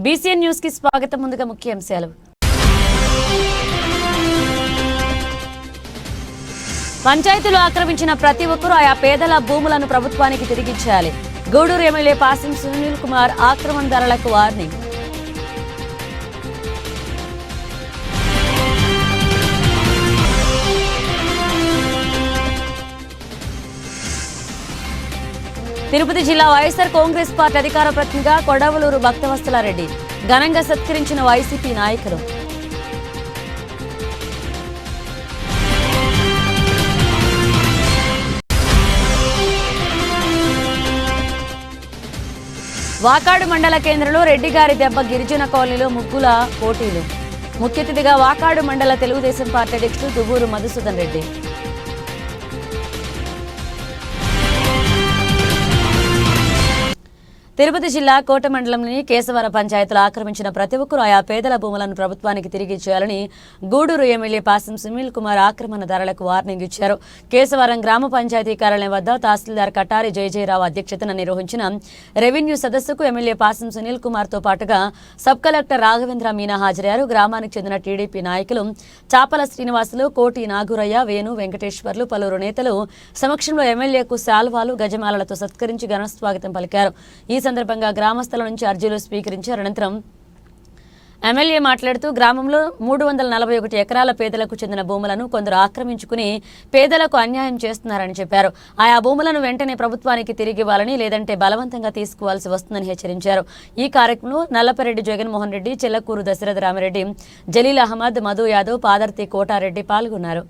BCN news కి స్వాగతం. ముందుగా ముఖ్యాంశాలు. పంచాయతీలు ఆక్రమించిన ప్రతి ఒక్కరూ ఆయా పేదల భూములను ప్రభుత్వానికి తిరిగిచ్చేయాలి. గూడూరు ఎమ్మెల్యే పాసం సునీల్ కుమార్ ఆక్రమణదారులకు వార్నింగ్. తిరుపతి జిల్లా వైఎస్ఆర్ కాంగ్రెస్ పార్టీ అధికార ప్రతినిధిగా కొడవలూరు భక్తవత్సలారెడ్డి ఘనంగా సత్కరించిన వైసీపీ నాయకులు. వాకాడు మండల కేంద్రంలో రెడ్డిగారి దెబ్బ గిరిజన కాలనీలో ముగ్గుల పోటీలు. ముఖ్య అతిథిగా వాకాడు మండల తెలుగుదేశం పార్టీ అధ్యక్షుడు దువ్వూరు మధుసూదన్ రెడ్డి. తిరుపతి జిల్లా కోట మండలంలోని కేశవరం పంచాయతీలు ఆక్రమించిన ప్రతి ఒక్కరూ ఆయా పేదల భూములను ప్రభుత్వానికి తిరిగి ఇచ్చేయాలని గూడూరు ఎమ్మెల్యే పాసం సునీల్ కుమార్ ఆక్రమణదారులకు వార్నింగ్ ఇచ్చారు. కేశవరం గ్రామ పంచాయతీ కార్యాలయం వద్ద తహసీల్దార్ కటారి జయజయరావు అధ్యక్షతన నిర్వహించిన రెవెన్యూ సదస్సుకు ఎమ్మెల్యే పాసం సునీల్ కుమార్ తో పాటుగా సబ్ కలెక్టర్ రాఘవేంద్ర మీనా హాజరయ్యారు. గ్రామానికి చెందిన టీడీపీ నాయకులు చాపల శ్రీనివాసులు, కోటి నాగురయ్య, వేణు వెంకటేశ్వర్లు, పలువురు నేతలు సమక్షంలో ఎమ్మెల్యేకు శాల్వాలు, గజమాలలతో సత్కరించి ఘన స్వాగతం పలికారు. ఈ సందర్భంగా గ్రామస్తుల నుంచి అర్జీలు స్వీకరించారు. అనంతరం ఎమ్మెల్యే మాట్లాడుతూ గ్రామంలో 341 ఎకరాల పేదలకు చెందిన భూములను కొందరు ఆక్రమించుకుని పేదలకు అన్యాయం చేస్తున్నారని చెప్పారు. ఆయా భూములను వెంటనే ప్రభుత్వానికి తిరిగి ఇవ్వాలని, లేదంటే బలవంతంగా తీసుకోవాల్సి వస్తుందని హెచ్చరించారు. ఈ కార్యక్రమంలో నల్లపరెడ్డి జగన్మోహన్ రెడ్డి, చెల్లకూరు దశరథ రామిరెడ్డి, జలీల్ అహ్మద్, మధు యాదవ్, పాదర్తి కోటారెడ్డి పాల్గొన్నారు.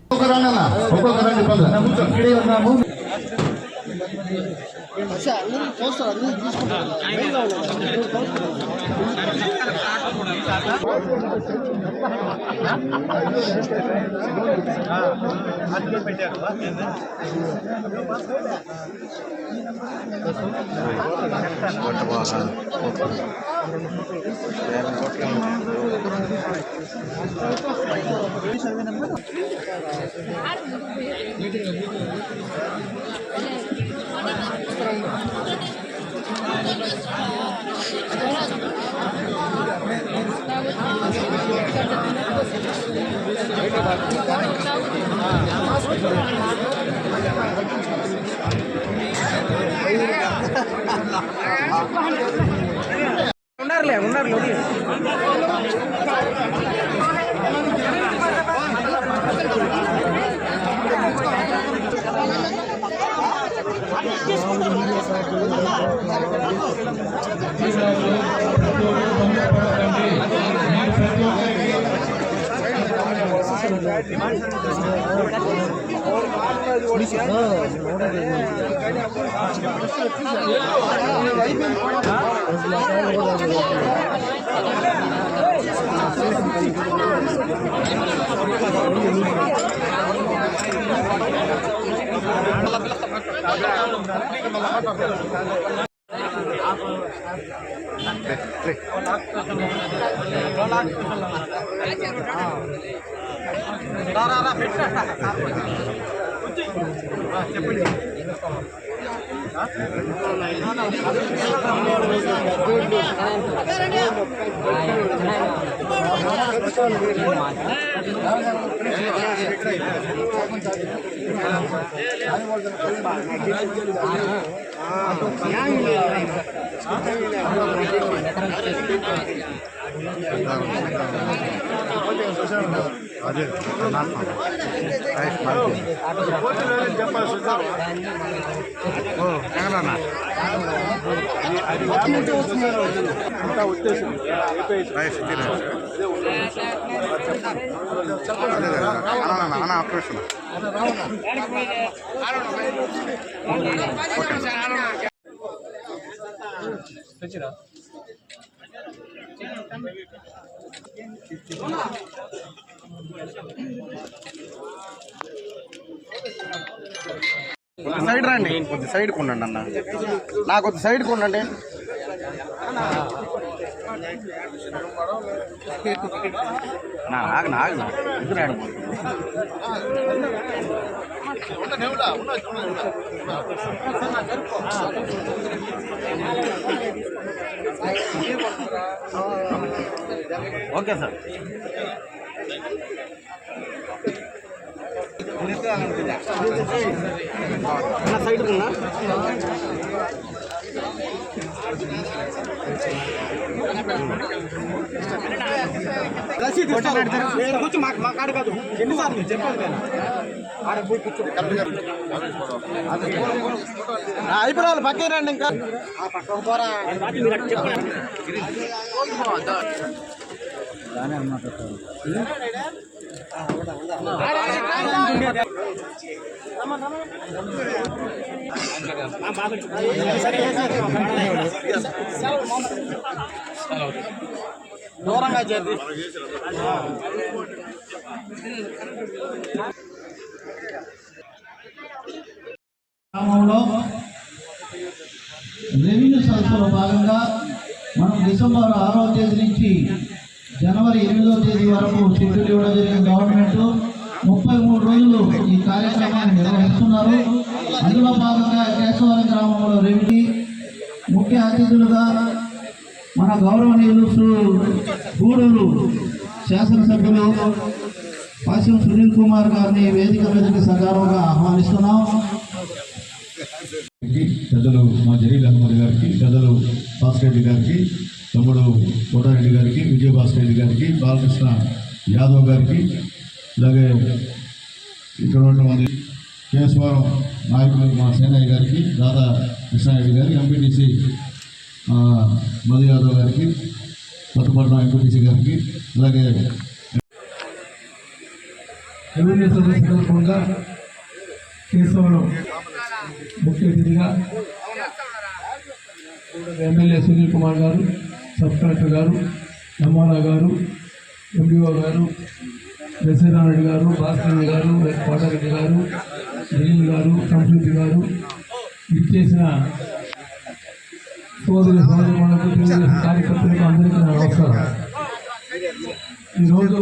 సైడ్ రండి, కొద్ది సైడ్ కొండండి అన్న, నా కొద్ది సైడ్ కొండండి. నాకు ఎదురాడు ఓకే సార్. సైడ్ ఉన్నా కూర్చో మా కాడ కాదు ఎన్నిసార్లు చెప్పాను నేను అయిపోవాలి పక్కే రండి ఇంకా పక్క పోరా దూరంగా చేద్ది గ్రామంలో రెవెన్యూ సదస్సులో భాగంగా మనం డిసెంబర్ 6వ తేదీ నుంచి జనవరి 8వ తేదీ వరకు షెడ్యూల్ ఇవ్వడం జరిగిన గవర్నమెంట్ 33 రోజులు ఈ కార్యక్రమాన్ని నిర్వహిస్తున్నారు. అందులో భాగంగా కేశవరం గ్రామంలో రెవెన్యూ ముఖ్య అతిథులుగా మన గౌరవనీయులు గూడూరు శాసనసభ్యులు పాశం సునీల్ కుమార్ గారిని వేదిక మీదకి సగౌరవంగా ఆహ్వానిస్తున్నాం. పెద్దలు మా జరీ హనుమతి గారికి, పెద్దలు భాస్కర్ రెడ్డి గారికి, తమ్ముడు కోటారెడ్డి గారికి, విజయభాస్కర్ రెడ్డి గారికి, బాలకృష్ణ యాదవ్ గారికి, అలాగే ఇక్కడ ఉన్నటువంటి కేశవరం నాయకులు మా సేనయ్య గారికి, రాధా కృష్ణారెడ్డి గారికి, ఎంపీటీసీ మధు యాదవ్ గారికి, కొత్తపట్నం ఎంపీటీసీ గారికి, అలాగే రెవెన్యూ సందర్భంగా కేశవరం ముఖ్య అతిథిగా ఎమ్మెల్యే సునీల్ కుమార్ గారు, సబ్ కలెక్టర్ గారు, నమోనా గారు, ఎండిఓ గారు, దశరారెడ్డి గారు, భాస్కర్ గారు, కోటారెడ్డి గారు, జలీల్ గారు, సంస్కృతి గారు, ఇచ్చేసిన సోదరి సోదరులకు, తెలుగుదేశం కార్యకర్తలకు అందరికీ నా నమస్కారం. ఈరోజు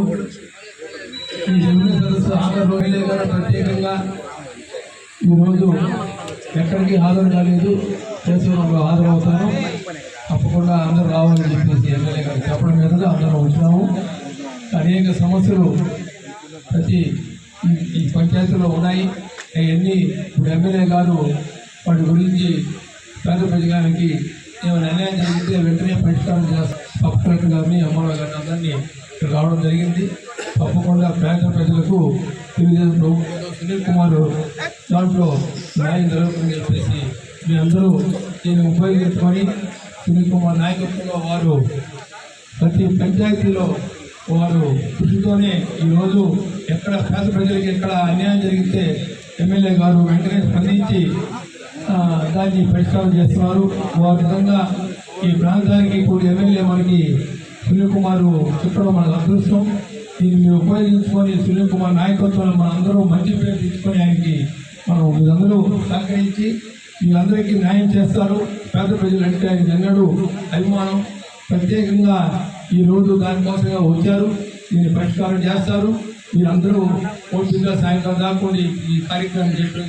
ఈ రెవెన్యూ సదస్సు ఆంధ్ర రోజులే గారు ప్రత్యేకంగా ఈరోజు ఎక్కడికి హాజరు కాలేదు, కేశవరంలో హాజరవుతాను, తప్పకుండా అందరూ రావాలని చెప్పేసి ఎమ్మెల్యే గారు చెప్పడం మీదుగా అందరం వచ్చినాము. అనేక సమస్యలు ప్రతి ఈ పంచాయతీలో ఉన్నాయి. అవన్నీ ఇప్పుడు ఎమ్మెల్యే గారు వాటి గురించి పేద ప్రజలకి ఏమైనా అన్యాయం జరిగితే వెంటనే పరిష్కారం చేస్తారు. సబ్ కలెక్టర్ గారిని, అమ్మాయి గారిని అందరినీ ఇక్కడ రావడం జరిగింది. తప్పకుండా పేద ప్రజలకు తెలుగుదేశం ప్రభుత్వంలో సునీల్ కుమార్ దాంట్లో న్యాయం జరుగుతుందని చెప్పేసి మీ అందరూ దీన్ని ఉపయోగించుకొని సునీల్ కుమార్ నాయకత్వంలో వారు ప్రతి పంచాయతీలో వారు కృషితోనే ఈరోజు ఎక్కడ పేద ప్రజలకి ఎక్కడ అన్యాయం జరిగితే ఎమ్మెల్యే గారు వెంటనే స్పందించి దాన్ని పరిష్కారం చేస్తున్నారు. వారి విధంగా ఈ ప్రాంతానికి ఇప్పుడు ఎమ్మెల్యే మనకి సునీల్ కుమార్ చెప్పడం మనకు అదృష్టం. దీన్ని మీరు ఉపయోగించుకొని సునీల్ కుమార్ నాయకత్వంలో మనందరూ మంచి పేరు తెచ్చుకొని ఆయనకి మనం మీరందరూ సహకరించి మీరందరికీ న్యాయం చేస్తారు. పేద ప్రజలు అంటే ఆయన ఎన్నడూ అభిమానం. ప్రత్యేకంగా ఈరోజు దానికోసంగా వచ్చారు, దీన్ని పరిష్కారం చేస్తారు. మీరందరూ పూర్తిగా సాయంత్రం దాకా ఈ కార్యక్రమం చేయడం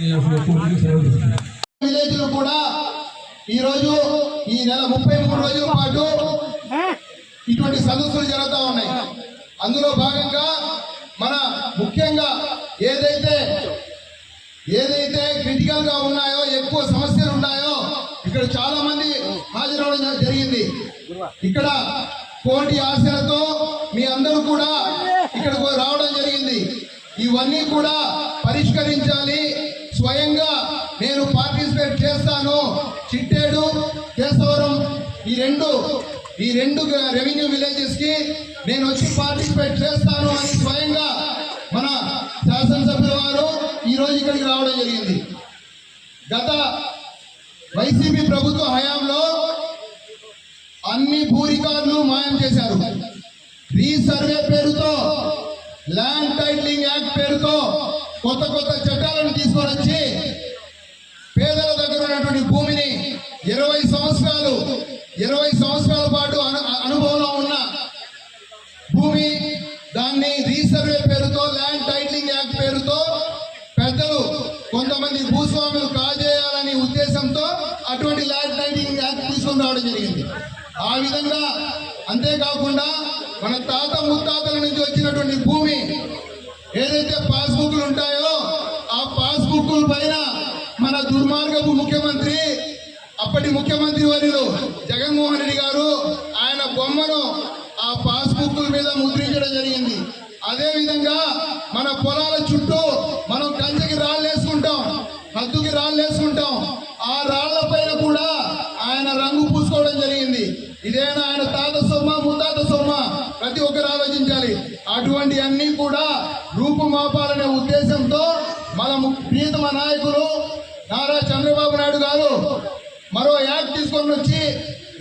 విలేజ్లో కూడా ఈరోజు ఈ నెల 33 రోజుల పాటు ఇటువంటి సదస్సులు జరుగుతూ ఉన్నాయి. అందులో భాగంగా మన ముఖ్యంగా ఏదైతే క్రిటికల్ గా ఉన్నాయో, ఎక్కువ సమస్యలు ఉన్నాయో ఇక్కడ చాలా మంది హాజరవడం జరిగింది. ఇక్కడ కోటి ఆశలతో మీ అందరూ కూడా ఇక్కడికి రావడం జరిగింది. ఇవన్నీ కూడా పరిష్కరించాలి. స్వయంగా నేను పార్టిసిపేట్ చేస్తాను. చిట్టేడు, కేశవరం ఈ రెండు రెవెన్యూ విలేజెస్ కి నేను వచ్చి పార్టిసిపేట్ చేస్తాను అని స్వయంగా మన శాసనసభ్యుల వారు ఈరోజు ఇక్కడికి రావడం జరిగింది. గత వైసీపీ ప్రభుత్వ హయాంలో అన్ని భూ రికార్డులు మాయం చేశారు. రీసర్వే పేరుతో, ల్యాండ్ టైటిలింగ్ యాక్ట్ పేరుతో కొత్త చట్టాలను తీసుకొని వచ్చి పేదల దగ్గర ఉన్నటువంటి భూమిని 20 సంవత్సరాల పాటు అనుభవంలో ఉన్న భూమి దాన్ని రీసర్వే పేరుతో, ల్యాండ్ టైటిలింగ్ యాక్ట్ పేరుతో పెద్దలు కొంతమంది భూస్వాములు కాజేయాలనే ఉద్దేశంతో అటువంటి ల్యాండ్ టైటిలింగ్ యాక్ట్ తీసుకొని రావడం జరిగింది. ఆ విధంగా అంతేకాకుండా మన తాత ముత్తాతల నుంచి వచ్చినటువంటి భూమి ఏదైతే పాస్బుక్లు ఉంటాయో ఆ పాస్బుక్ల పైన మన దుర్మార్గపు ముఖ్యమంత్రి అప్పటి ముఖ్యమంత్రి వర్యులు జగన్మోహన్ రెడ్డి గారు ఆయన బొమ్మను ఆ పాస్బుక్ల మీద ముద్రించడం జరిగింది. అదే విధంగా మన పొలాల చుట్టూ మనం కంచెకి రాళ్ళు వేసుకుంటాం, హద్దుకి రాళ్ళు వేసుకుంటాం, ఆ రాళ్ల పైన కూడా ఆయన రంగు పూసుకోవడం జరిగింది. ఇదేనా ఆయన తాత సొమ్మ ముత్తాత సొమ్మ? ప్రతి ఒక్కరు ఆలోచించాలి. అటువంటి అన్ని కూడా రూపుమాపాలనే ఉద్దేశంతో మన ప్రియతమ నాయకులు నారా చంద్రబాబు నాయుడు గారు మరో యాక్ట్ తీసుకొని వచ్చి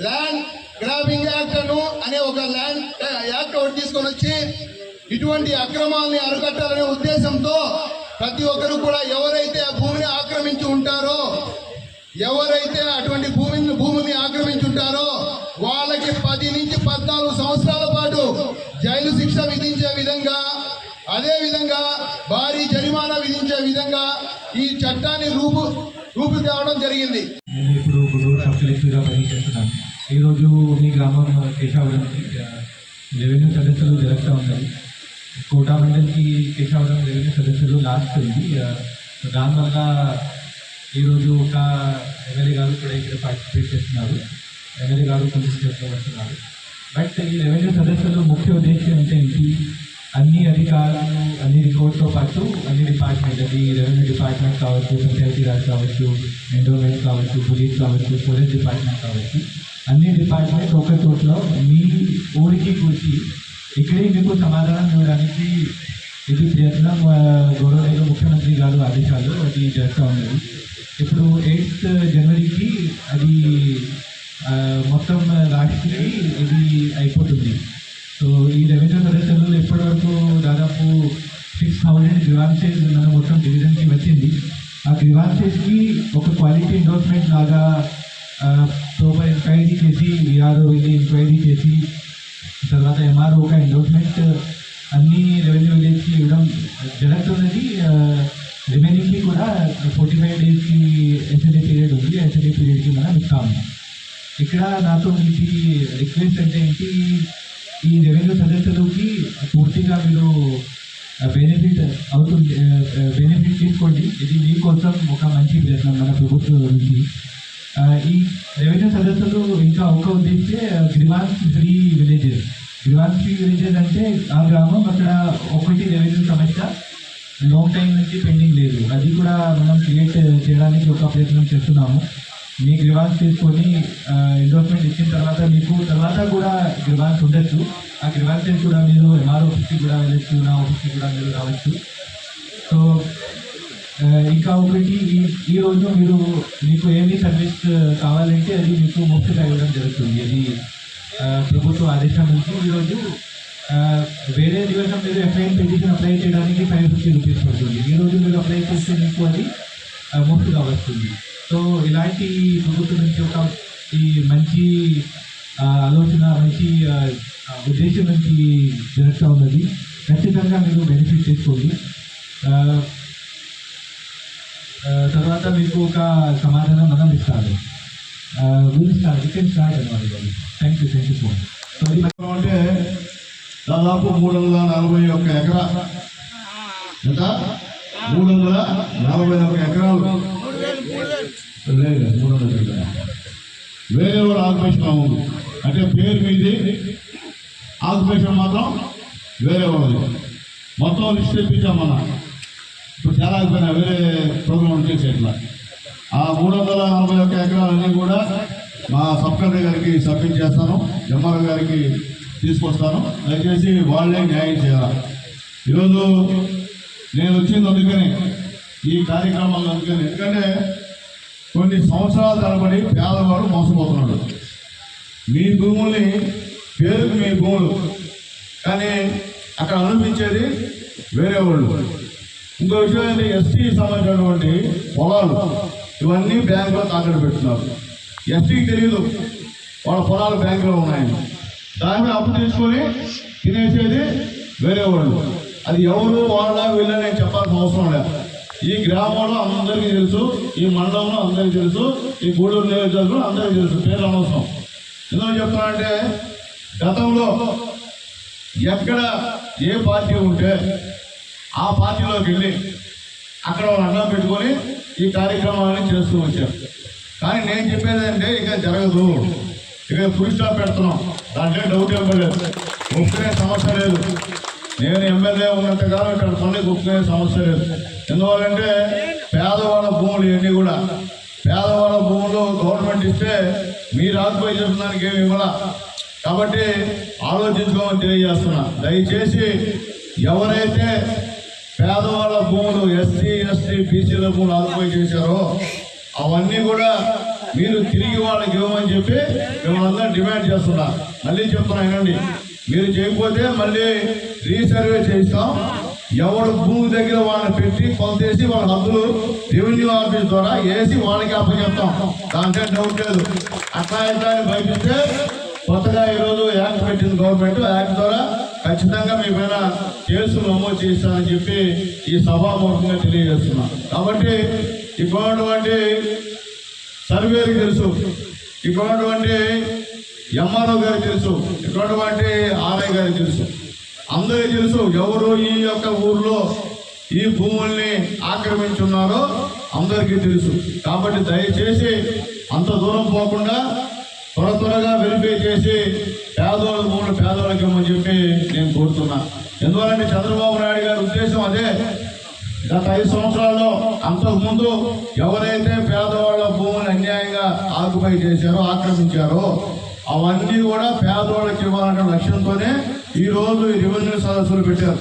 ల్యాండ్ గ్రాబింగ్ యాక్ట్ అనే ఒక ల్యాండ్ యాక్ట్ ఒకటి తీసుకొని వచ్చి ఇటువంటి అక్రమాలని అరికట్టాలనే ఉద్దేశంతో ప్రతి ఒక్కరు కూడా ఎవరైతే ఆ భూమిని ఆక్రమించి ఉంటారో, ఎవరైతే అటువంటి భూమిని ఆక్రమించి ఉంటారో వాళ్ళకి 10 నుంచి 14 సంవత్సరాల పాటు జైలు శిక్ష విధించే విధంగా, అదే విధంగా భారీ జరిమానా విధించే విధంగా ఈ చట్టాన్ని రూపు తేవడం జరిగింది. నేను ఇప్పుడు గుంటూరు సబ్ కలెక్టర్గా పనిచేస్తున్నాను. ఈరోజు మీ గ్రామం కేశవరంకి రెవెన్యూ సదస్సులు జరుగుతూ ఉన్నాయి. కోటా మండలికి కేశవరం రెవెన్యూ సదస్సులు లాస్ట్ ఉంది. దానివల్ల ఈరోజు ఒక ఎమ్మెల్యే గారు కూడా ఇక్కడ పార్టిసిపేట్ చేస్తున్నారు. ఎమ్మెల్యే గారు కొన్ని స్టేట్లో వస్తున్నారు. బట్ ఈ రెవెన్యూ సదస్సులు ముఖ్య ఉద్దేశం ఏంటంటే అన్ని అధికారులు, అన్ని రికార్డ్తో పాటు అన్ని డిపార్ట్మెంట్, అది రెవెన్యూ డిపార్ట్మెంట్ కావచ్చు, పంచాయతీ రాజ్ కావచ్చు, ఎండోమెంట్ కావచ్చు, పోలీస్ కావచ్చు, ఫారెస్ట్ డిపార్ట్మెంట్ కావచ్చు, అన్ని డిపార్ట్మెంట్ ఒక చోట్ల మీ ఊరికి కూర్చి ఇక్కడే మీకు సమాధానం ఇవ్వడానికి ఇది ప్రయత్నం గౌరవనీయ ముఖ్యమంత్రి గారు ఆదేశాలు అది చేస్తూ ఉన్నది. ఇప్పుడు 8th జనవరికి అది మొత్తం రాష్ట్రానికి ఇది అయిపోతుంది. సో ఈ రెవెన్యూ సదస్సులు ఇప్పటివరకు దాదాపు 6000 గ్రీవాన్సెస్ మనం మొత్తం డివిజన్కి వచ్చింది. ఆ గ్రీవాన్సెస్కి ఒక క్వాలిటీ ఎండోర్స్మెంట్ లాగా ప్రాపర్ ఎంక్వైరీ చేసి, విఆర్ఓ ఎంక్వైరీ చేసి, తర్వాత ఎంఆర్ఓ ఒక ఎండోర్స్మెంట్ అన్ని రెవెన్యూ విలేజ్కి ఇవ్వడం జరుగుతున్నది. రిమైనింగ్కి కూడా 45 డేస్కి ఎస్ఎల్ఏ పీరియడ్ ఉంది. ఎస్ఎల్ఏ పీరియడ్కి మనం ఇస్తాము. ఇక్కడ నాతో మీకు రిక్వెస్ట్ అంటే ఏంటి, ఈ రెవెన్యూ సదస్సులకి పూర్తిగా మీరు బెనిఫిట్ తీసుకోండి. ఇది మీకోసం ఒక మంచి ప్రయత్నం మన ప్రభుత్వం నుంచి. ఈ రెవెన్యూ సదస్సులు ఇంకా ఒక ఉద్దేశిస్తే grievance free villages. Grievance free villages అంటే ఆ గ్రామం అక్కడ ఒకటి రెవెన్యూ సమస్య లాంగ్ టైం నుంచి పెండింగ్ లేదు, అది కూడా మనం క్రియేట్ చేయడానికి ఒక ప్రయత్నం చేస్తున్నాము. మీ గ్రీవాన్స్ తీసుకొని ఎండోర్స్మెంట్ ఇచ్చిన తర్వాత మీకు తర్వాత కూడా గ్రీవాన్స్ ఉండొచ్చు. ఆ గ్రీవాన్సెస్ కూడా మీరు ఎంఆర్ఓ ఆఫీస్కి కూడా వెళ్ళచ్చు, నా ఆఫీస్కి కూడా మీరు రావచ్చు. సో ఇంకా ఒకటి, ఈరోజు మీకు ఏమి సర్వీస్ కావాలంటే అది మీకు ముఖ్యంగా ఇవ్వడం జరుగుతుంది. అది ప్రభుత్వ ఆదేశం నుంచి. ఈరోజు వేరే దివసం మీరు ఎఫ్ఐఆర్ పిటిషన్ అప్లై చేయడానికి 550 రూపీస్ పడుతుంది. ఈరోజు మీరు అప్లై చేస్తే మీకు అది ముఖ్యంగా వస్తుంది. సో ఇలాంటి ప్రభుత్వం నుంచి ఒక ఈ మంచి ఆలోచన, మంచి ఉద్దేశం నుంచి జరుగుతూ ఉన్నది. ఖచ్చితంగా మీరు బెనిఫిట్ చేసుకోండి. తర్వాత మీకు ఒక సమాధానం మనం ఇస్తాను. Thank you so much. అంటే దాదాపు 341 ఎకరా, ఎంత 341 ఎకరాలు లేదు, 300 ఎకరాలు వేరే వాళ్ళు ఆక్యుపేషన్ ఉంది. అంటే పేరు మీది, ఆక్యుపేషన్ మాత్రం వేరే వాళ్ళు. మొత్తం లిస్ట్ తెప్పించాం మనం. ఇప్పుడు చాలా అయిపోయినా వేరే ప్రోగ్రామ్ చేసేట్లా. ఆ 341 ఎకరాలన్నీ కూడా మా సబ్ కలెక్టర్ గారికి సబ్మిట్ చేస్తాను, ఎంఆర్ఓ గారికి తీసుకొస్తాను. దయచేసి వాళ్ళే న్యాయం చేయాలి. ఈరోజు నేను వచ్చింది అందుకని, ఈ కార్యక్రమాలు అందుకని, ఎందుకంటే కొన్ని సంవత్సరాల తరబడి పేదవాడు మోసపోతున్నాడు. మీ భూముల్ని పేరుకు మీ భూములు, కానీ అక్కడ అనిపించేది వేరే వాళ్ళు. ఇంకో విషయం ఏంటి, ఎస్టీ సంబంధించినటువంటి పొలాలు ఇవన్నీ బ్యాంకులో తాకట్టు పెడుతున్నారు. ఎస్టీకి తెలియదు వాళ్ళ పొలాలు బ్యాంకులో ఉన్నాయని. దాన్ని అప్పు తీసుకొని తినేసేది వేరే వాళ్ళు. అది ఎవరు వాళ్ళ వీళ్ళని చెప్పాల్సిన అవసరం లేదు. ఈ గ్రామంలో అందరికీ తెలుసు, ఈ మండలంలో అందరికీ తెలుసు, ఈ గూడూరు నియోజకవర్గంలో అందరికీ తెలుసు, పేరు అనవసరం. ఎందుకు చెప్తానంటే గతంలో ఎక్కడ ఏ పార్టీ ఉంటే ఆ పార్టీలోకి వెళ్ళి అక్కడ అన్నం పెట్టుకొని ఈ కార్యక్రమాన్ని చేస్తూ వచ్చారు. కానీ నేను చెప్పేది అంటే ఇక జరగదు, ఇక ఫుల్ స్టాప్ పెడుతున్నాం, దాంట్లో డౌట్ ఏం లేదు, ఒప్పుకునే సమస్య లేదు. నేను ఎమ్మెల్యే ఉన్నంతకాలం ఇక్కడ పనులకు ఒప్పుకునే సమస్య లేదు. ఎందువల్లంటే పేదవాళ్ళ భూములు ఇవన్నీ కూడా పేదవాళ్ళ భూములు గవర్నమెంట్ ఇస్తే మీరు ఆక్యుపై చేసడానికి ఏమి ఇవ్వాల. కాబట్టి ఆలోచించుకోమని తెలియజేస్తున్నా. దయచేసి ఎవరైతే పేదవాళ్ళ భూములు ఎస్సీ ఎస్టీ బీసీల భూములు ఆక్యుపై చేశారో అవన్నీ కూడా మీరు తిరిగి వాళ్ళకి ఇవ్వమని చెప్పి మిమ్మల్ని డిమాండ్ చేస్తున్నా. మళ్ళీ చెప్తున్నా వినండి, మీరు చేయకపోతే మళ్ళీ రీసర్వే చేస్తాం. ఎవరు భూమి దగ్గర వాళ్ళని పెట్టి కొంతేసి వాళ్ళ హద్దులు రెవెన్యూ ఆఫీస్ ద్వారా వేసి వాళ్ళకి అప్పచెప్తాం, దాంట్లో డౌట్ లేదు. అట్లా ఇట్లా అని భయపిస్తే కొత్తగా ఈరోజు యాక్ట్ పెట్టింది గవర్నమెంట్, యాక్ట్ ద్వారా ఖచ్చితంగా మీ పైన కేసులు నమోదు చేస్తానని చెప్పి ఈ సభాముఖంగా తెలియజేస్తున్నాం. కాబట్టి ఇటువంటి సర్వేకి తెలుసు, ఇటువంటి ఎంఆర్ఓ గారికి తెలుసు, ఇటువంటి ఆర్ఐ గారికి తెలుసు, అందరికీ తెలుసు ఎవరు ఈ యొక్క ఊర్లో ఈ భూముల్ని ఆక్రమించున్నారో అందరికీ తెలుసు. కాబట్టి దయచేసి అంత దూరం పోకుండా త్వరగా వెరిఫై చేసి పేదోళ్ళ భూములు పేదోళ్ళకి ఇవ్వమని చెప్పి నేను కోరుతున్నా. ఎందువల్లంటే చంద్రబాబు నాయుడు గారి ఉద్దేశం అదే. గత 5 సంవత్సరాల్లో అంతకుముందు ఎవరైతే పేదవాళ్ళ భూములు అన్యాయంగా ఆక్యుపై చేశారో ఆక్రమించారో అవన్నీ కూడా పేదవాళ్ళకి ఇవ్వాలనే లక్ష్యంతోనే ఈరోజు ఈ రెవెన్యూ సదస్సులు పెట్టారు.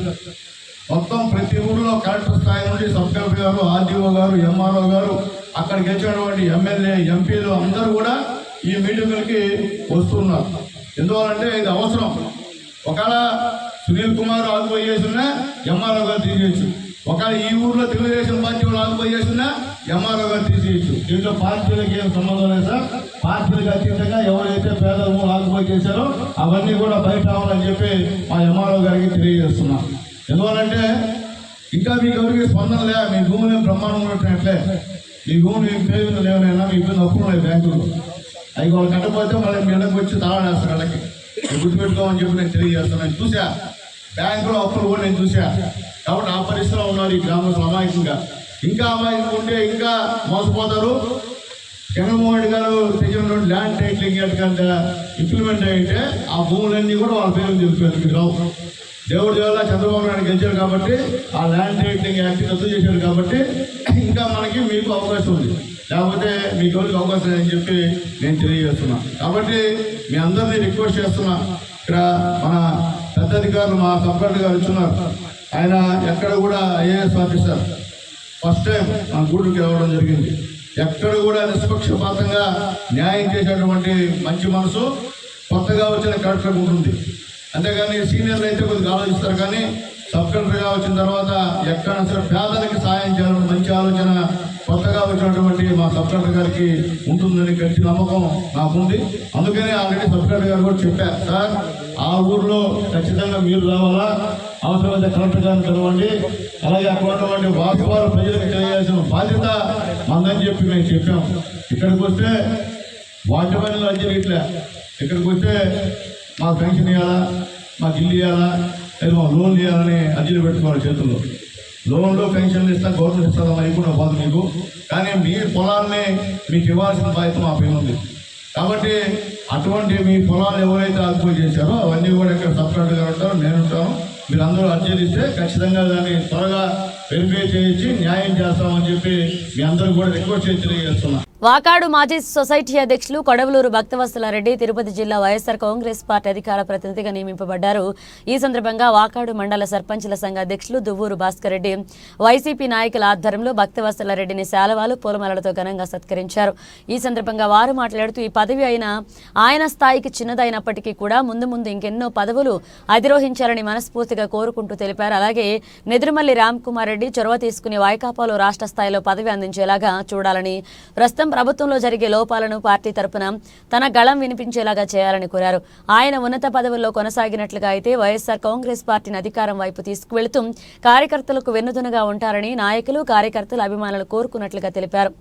మొత్తం ప్రతి ఊళ్ళో కలెక్టర్ స్థాయి నుండి సబ్ కలెక్టర్ గారు, ఆర్డీఓ గారు, ఎంఆర్ఓ గారు, అక్కడికి వచ్చినటువంటి ఎమ్మెల్యే ఎంపీలు అందరూ కూడా ఈ మీటింగులకి వస్తున్నారు. ఎందువల్లంటే ఇది అవసరం. ఒకవేళ సునీల్ కుమార్ ఆక్యుపై చేసినా ఎంఆర్ఓ గారు తీసేయచ్చు, ఒకవేళ ఈ ఊర్లో తెలుగుదేశం పార్టీ వాళ్ళు ఆక్యుపై చేసినా ఎంఆర్ఓ గారు తీసేయచ్చు. దీంట్లో పార్టీలకు ఏం సంబంధం లేదు సార్. పార్టీలకు అతీతంగా ఎవరైతే పేదలు ఆక్యుపై చేశారో అవన్నీ కూడా బయట రావాలని చెప్పి మా ఎంఆర్ఓ గారికి తెలియజేస్తున్నాం. ఎందువల్లంటే ఇంకా మీకు ఎవరికి స్పందన లే, మీ భూములు బ్రహ్మాండం ఉన్నట్లే, మీ భూములు మీకు పేరు లేవనైనా మీ ఇబ్బంది అప్పులు ఉన్నాయి బ్యాంకులు, అవి వాళ్ళు కట్టకపోతే మళ్ళీ మీ ఇళ్ళకి వచ్చి తాళాడేస్తారు. వాళ్ళకి గుర్తుపెట్టుకోమని చెప్పి నేను తెలియజేస్తున్నాను. చూసా బ్యాంకులో అప్పులు కూడా నేను చూసా. కాబట్టి ఆ పరిస్థితిలో ఉన్నారు ఈ గ్రామస్తులు అమాయకంగా. ఇంకా అమాయకంగా ఉంటే ఇంకా మోసపోతారు. జగన్మోహన్ రెడ్డి గారు తెచ్చిన ల్యాండ్ టైటిలింగ్ యాక్ట్ కంటే ఇంప్లిమెంట్ అయితే ఆ భూములన్నీ కూడా వాళ్ళ పేరు తెలిపారు. మీకు రావు. దేవుడి వల్ల చంద్రబాబు నాయుడు గెలిచారు కాబట్టి ఆ ల్యాండ్ టైటిలింగ్ యాక్ట్ రద్దు చేశారు కాబట్టి ఇంకా మనకి మీకు అవకాశం ఉంది, లేకపోతే మీకు ఎవరికి అవకాశం లేదని చెప్పి నేను తెలియజేస్తున్నా. కాబట్టి మీ అందరినీ రిక్వెస్ట్ చేస్తున్నా. ఇక్కడ మన పెద్ద అధికారులు మా సబ్ కలెక్టర్ గారు ఇచ్చున్నారు. ఆయన ఎక్కడ కూడా ఐఏఎస్ ఆఫీసర్ ఫస్ట్ టైం మన గూడూరుకి రావడం జరిగింది. ఎక్కడ కూడా నిష్పక్షపాతంగా న్యాయం చేసేటువంటి మంచి మనసు కొత్తగా వచ్చిన కలెక్టర్ ఉంటుంది. అంతేగాని సీనియర్లు అయితే కొద్దిగా ఆలోచిస్తారు, కానీ సబ్ కలెక్టర్గా వచ్చిన తర్వాత ఎక్కడ సరే పేదలకి సాయం చేయాలని మంచి ఆలోచన కొత్తగా వచ్చినటువంటి మా సబ్ కలెక్టర్ గారికి ఉంటుందని గట్టి నమ్మకం నాకుంది. అందుకనే ఆల్రెడీ సబ్ కలెక్టర్ గారు కూడా చెప్పారు, సార్ ఆ ఊర్లో ఖచ్చితంగా మీరు రావాలా, అవసరమైతే కలెక్టర్ గారిని కలవండి, అలాగే అక్కడ ఉన్నటువంటి వాస్తవాలు ప్రజలకు తెలియాల్సిన బాధ్యత మందని చెప్పి మేము చెప్పాము. ఇక్కడికి వస్తే వాటి పనులు అజ్జరిట్లే, ఇక్కడికి వస్తే మాకు పెన్షన్ ఇవ్వాలా, మాకు ఇల్లు ఇవ్వాలా, లేదా మాకు లోన్లు ఇవ్వాలని అర్జీలు పెట్టుకోవాలి చేతుల్లో. లోన్లు పెన్షన్లు ఇస్తాం, గవర్నమెంట్ ఇస్తాం, అయిపోయిన బాధ మీకు. కానీ మీ పొలాల్ని మీకు ఇవ్వాల్సిన బాధ్యత మా పైన ఉంది. కాబట్టి అటువంటి మీ పొలాలు ఎవరైతే ఆక్యుపై చేశారో అవన్నీ కూడా ఇక్కడ సబ్ కలెక్టర్ గారు ఉంటారు, నేను ఉంటాను. మీరు అందరూ అర్జీలు ఇస్తే ఖచ్చితంగా దాన్ని త్వరగా వెరిఫై చేయించి న్యాయం చేస్తామని చెప్పి మీ అందరూ కూడా రిక్వెస్ట్ చేసి తెలియజేస్తున్నాం. వాకాడు మాజీ సొసైటీ అధ్యక్షులు కొడవలూరు భక్తవత్సలారెడ్డి తిరుపతి జిల్లా వైఎస్ఆర్ కాంగ్రెస్ పార్టీ అధికార ప్రతినిధిగా నియమింపబడ్డారు. ఈ సందర్భంగా వాకాడు మండల సర్పంచుల సంఘ అధ్యక్షులు దువ్వూరు భాస్కర్ రెడ్డి వైసీపీ నాయకుల ఆధ్వర్యంలో భక్తవత్సలారెడ్డిని శాలువాలు పూలమాలలతో ఘనంగా సత్కరించారు. ఈ సందర్భంగా వారు మాట్లాడుతూ ఈ పదవి అయినా ఆయన స్థాయికి చిన్నదైనప్పటికీ కూడా ముందు ముందు ఇంకెన్నో పదవులు అధిరోహించాలని మనస్ఫూర్తిగా కోరుకుంటూ తెలిపారు. అలాగే నెదురుమల్లి రామ్ కుమార్ రెడ్డి చొరవ తీసుకుని వైకాపాలో రాష్ట్ర స్థాయిలో పదవి అందించేలాగా చూడాలని, ప్రస్తుతం ప్రభుత్వంలో జరిగే లోపాలను పార్టీ తరపున తన గళం వినిపించేలాగా చేయాలని కోరారు. ఆయన ఉన్నత పదవుల్లో కొనసాగినట్లుగా అయితే వైఎస్ఆర్ కాంగ్రెస్ పార్టీని అధికారం వైపు తీసుకువెళుతూ కార్యకర్తలకు వెన్నుదన్నుగా ఉంటారని నాయకులు, కార్యకర్తలు, అభిమానులు కోరుకున్నట్లుగా తెలిపారు.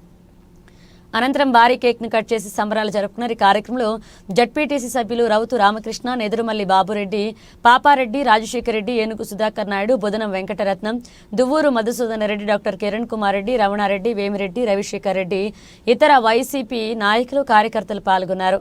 అనంతరం భారీ కేక్ను కట్ చేసి సంబరాలు జరుపుకున్నారు. ఈ కార్యక్రమంలో జడ్పీటీసీ సభ్యులు రౌతు రామకృష్ణ, నెదురుమల్లి బాబురెడ్డి, పాపారెడ్డి, రాజశేఖర్ రెడ్డి, ఏనుగు సుధాకర్ నాయుడు, బుధనం వెంకటరత్నం, దువ్వూరు మధుసూదన రెడ్డి, డాక్టర్ కిరణ్ కుమార్ రెడ్డి, రమణారెడ్డి, వేమిరెడ్డి, రవిశేఖర్ రెడ్డి, ఇతర వైసీపీ నాయకులు, కార్యకర్తలు పాల్గొన్నారు.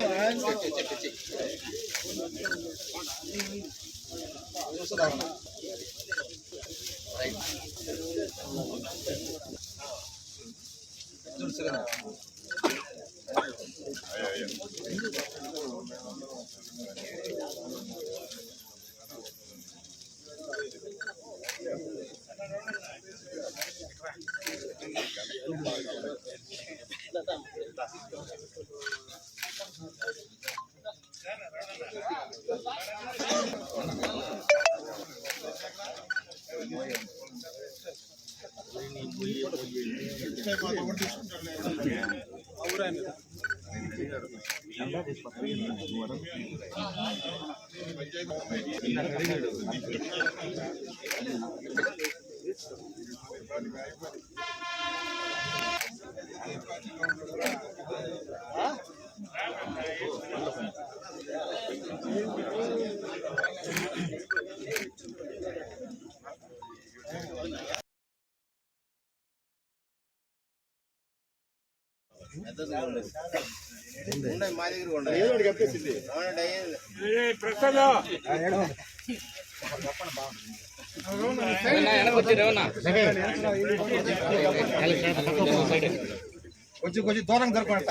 కొంచెం దూరం జరుపుకుంట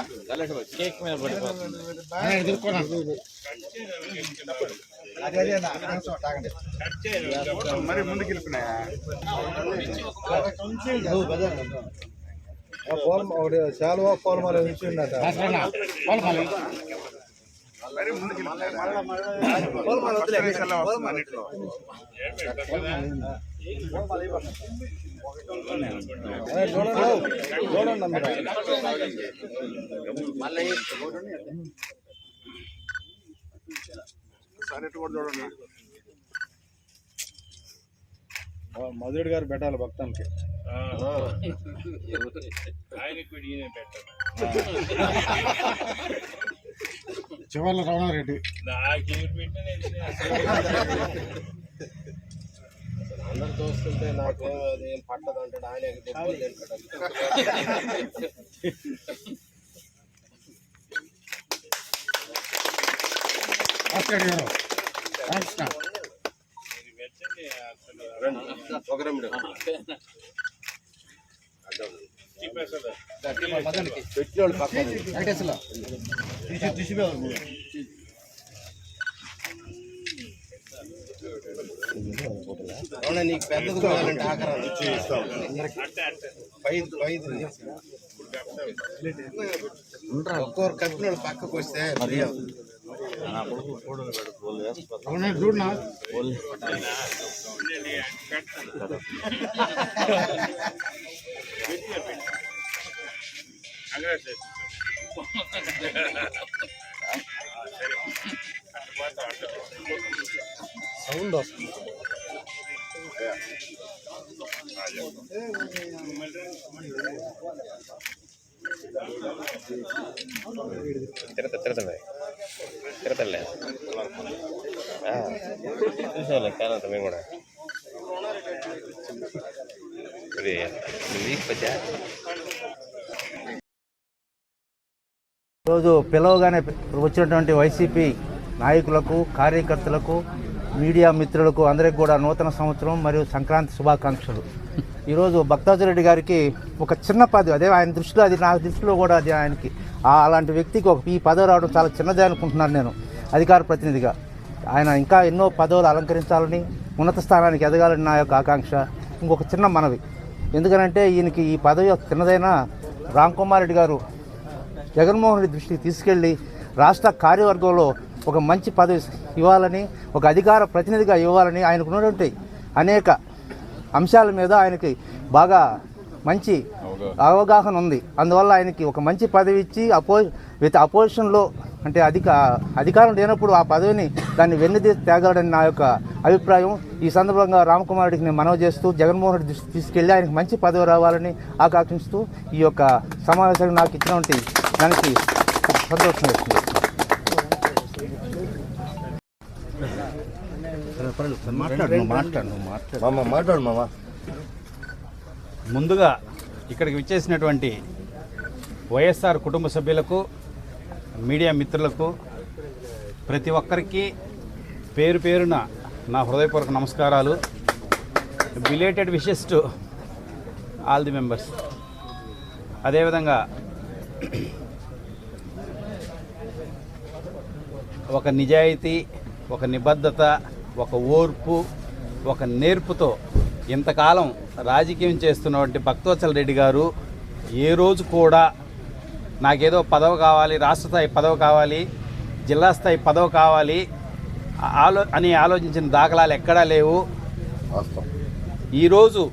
మరి ముందుకు వెళ్ళిపోయినాయా శాలువా పోలమాల నుంచి ఉన్నట మరి ముందుకు చూడండి. మధురెడ్డి గారు పెట్టాలి భక్తానికి చివర్ల రమణారెడ్డి అందరు చూస్తుంటే నాకేం అదేం పట్టదు అంటాడు ఆయన పెట్టినోళ్ళు పక్కన అవునా నీకు పెద్దది కావాలంటే ఆకరాలు ఒక్కొక్కరు కప్పిన వాళ్ళు పక్కకు వస్తే చూడనా సౌండ్ వస్తుంది తిరతలే చూసాలే కాలంత మేము కూడా ఈరోజు పిలవగానే వచ్చినటువంటి వైసీపీ నాయకులకు, కార్యకర్తలకు, మీడియా మిత్రులకు అందరికీ కూడా నూతన సంవత్సరం మరియు సంక్రాంతి శుభాకాంక్షలు. ఈరోజు భక్తాజరెడ్డి గారికి ఒక చిన్న పదవి, అదే ఆయన దృష్టిలో, అది నా దృష్టిలో కూడా అది ఆయనకి అలాంటి వ్యక్తికి ఈ పదవి రావడం చాలా చిన్నదే అనుకుంటున్నాను నేను అధికార ప్రతినిధిగా. ఆయన ఇంకా ఎన్నో పదవులు అలంకరించాలని, ఉన్నత స్థానానికి ఎదగాలని నా యొక్క ఆకాంక్ష. ఇంకొక చిన్న మనవి, ఎందుకనంటే ఈయనకి ఈ పదవి చిన్నదైనా రామ్ కుమార్ రెడ్డి గారు జగన్మోహన్ రెడ్డి దృష్టికి తీసుకెళ్ళి రాష్ట్ర కార్యవర్గంలో ఒక మంచి పదవి ఇవ్వాలని, ఒక అధికార ప్రతినిధిగా ఇవ్వాలని ఆయనకు ఉన్నటువంటి అనేక అంశాల మీద ఆయనకి బాగా మంచి అవగాహన ఉంది. అందువల్ల ఆయనకి ఒక మంచి పదవి ఇచ్చి అపోజిషన్లో అంటే అధికారం లేనప్పుడు ఆ పదవిని దాన్ని వెన్నుదీసి తేగలడని నా యొక్క అభిప్రాయం. ఈ సందర్భంగా రామ్కుమార్ రెడ్డికి నేను మనవి చేస్తూ జగన్మోహన్ రెడ్డి దృష్టికి తీసుకెళ్ళి ఆయనకు మంచి పదవి రావాలని ఆకాంక్షిస్తూ ఈ యొక్క సమావేశానికి నాకు ఇచ్చినటువంటి దానికి సంతోషం వ్యక్తం చేస్తున్నాను. మాట్లాడు మామ. ముందుగా ఇక్కడికి విచ్చేసినటువంటి వైఎస్ఆర్ కుటుంబ సభ్యులకు, మీడియా మిత్రులకు, ప్రతి ఒక్కరికి పేరు పేరున నా హృదయపూర్వక నమస్కారాలు. Belated wishes to all the members. అదేవిధంగా ఒక నిజాయితీ, ఒక నిబద్ధత, ఒక ఓర్పు, ఒక నేర్పుతో ఇంతకాలం రాజకీయం చేస్తున్నటువంటి భక్తవత్సల రెడ్డి గారు ఏ రోజు కూడా నాకేదో పదవి కావాలి, రాష్ట్ర స్థాయి పదవి కావాలి, జిల్లా స్థాయి పదవి కావాలి అని ఆలోచించిన దాఖలాలు ఎక్కడా లేవు. ఈరోజు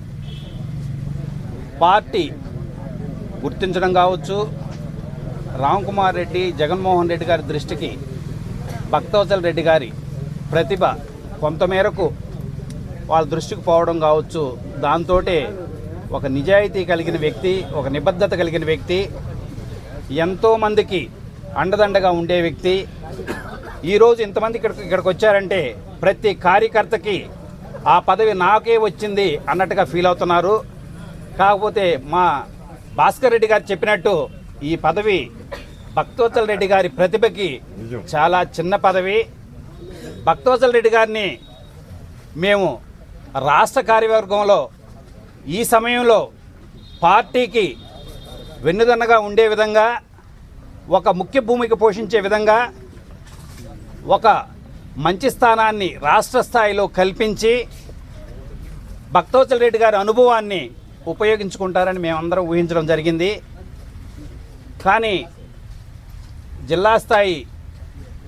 పార్టీ గుర్తించడం కావచ్చు, రామ్కుమార్ రెడ్డి, జగన్మోహన్ రెడ్డి గారి దృష్టికి భక్తవత్సల రెడ్డి గారి ప్రతిభ కొంతమేరకు వాళ్ళ దృష్టికి పోవడం కావచ్చు. దాంతో ఒక నిజాయితీ కలిగిన వ్యక్తి, ఒక నిబద్ధత కలిగిన వ్యక్తి, ఎంతోమందికి అండదండగా ఉండే వ్యక్తి. ఈరోజు ఇంతమంది ఇక్కడికి వచ్చారంటే ప్రతి కార్యకర్తకి ఆ పదవి నాకే వచ్చింది అన్నట్టుగా ఫీల్ అవుతున్నారు. కాకపోతే మా భాస్కర్ రెడ్డి గారు చెప్పినట్టు ఈ పదవి భక్తవత్సల రెడ్డి గారి ప్రతిభకి చాలా చిన్న పదవి. భక్తవత్సల రెడ్డి గారిని మేము రాష్ట్ర కార్యవర్గంలో ఈ సమయంలో పార్టీకి వెన్నుదన్నగా ఉండే విధంగా, ఒక ముఖ్య భూమిక పోషించే విధంగా, ఒక మంచి స్థానాన్ని రాష్ట్ర స్థాయిలో కల్పించి భక్తవత్సల రెడ్డి గారి అనుభవాన్ని ఉపయోగించుకుంటారని మేమందరం ఊహించడం జరిగింది. కానీ జిల్లా స్థాయి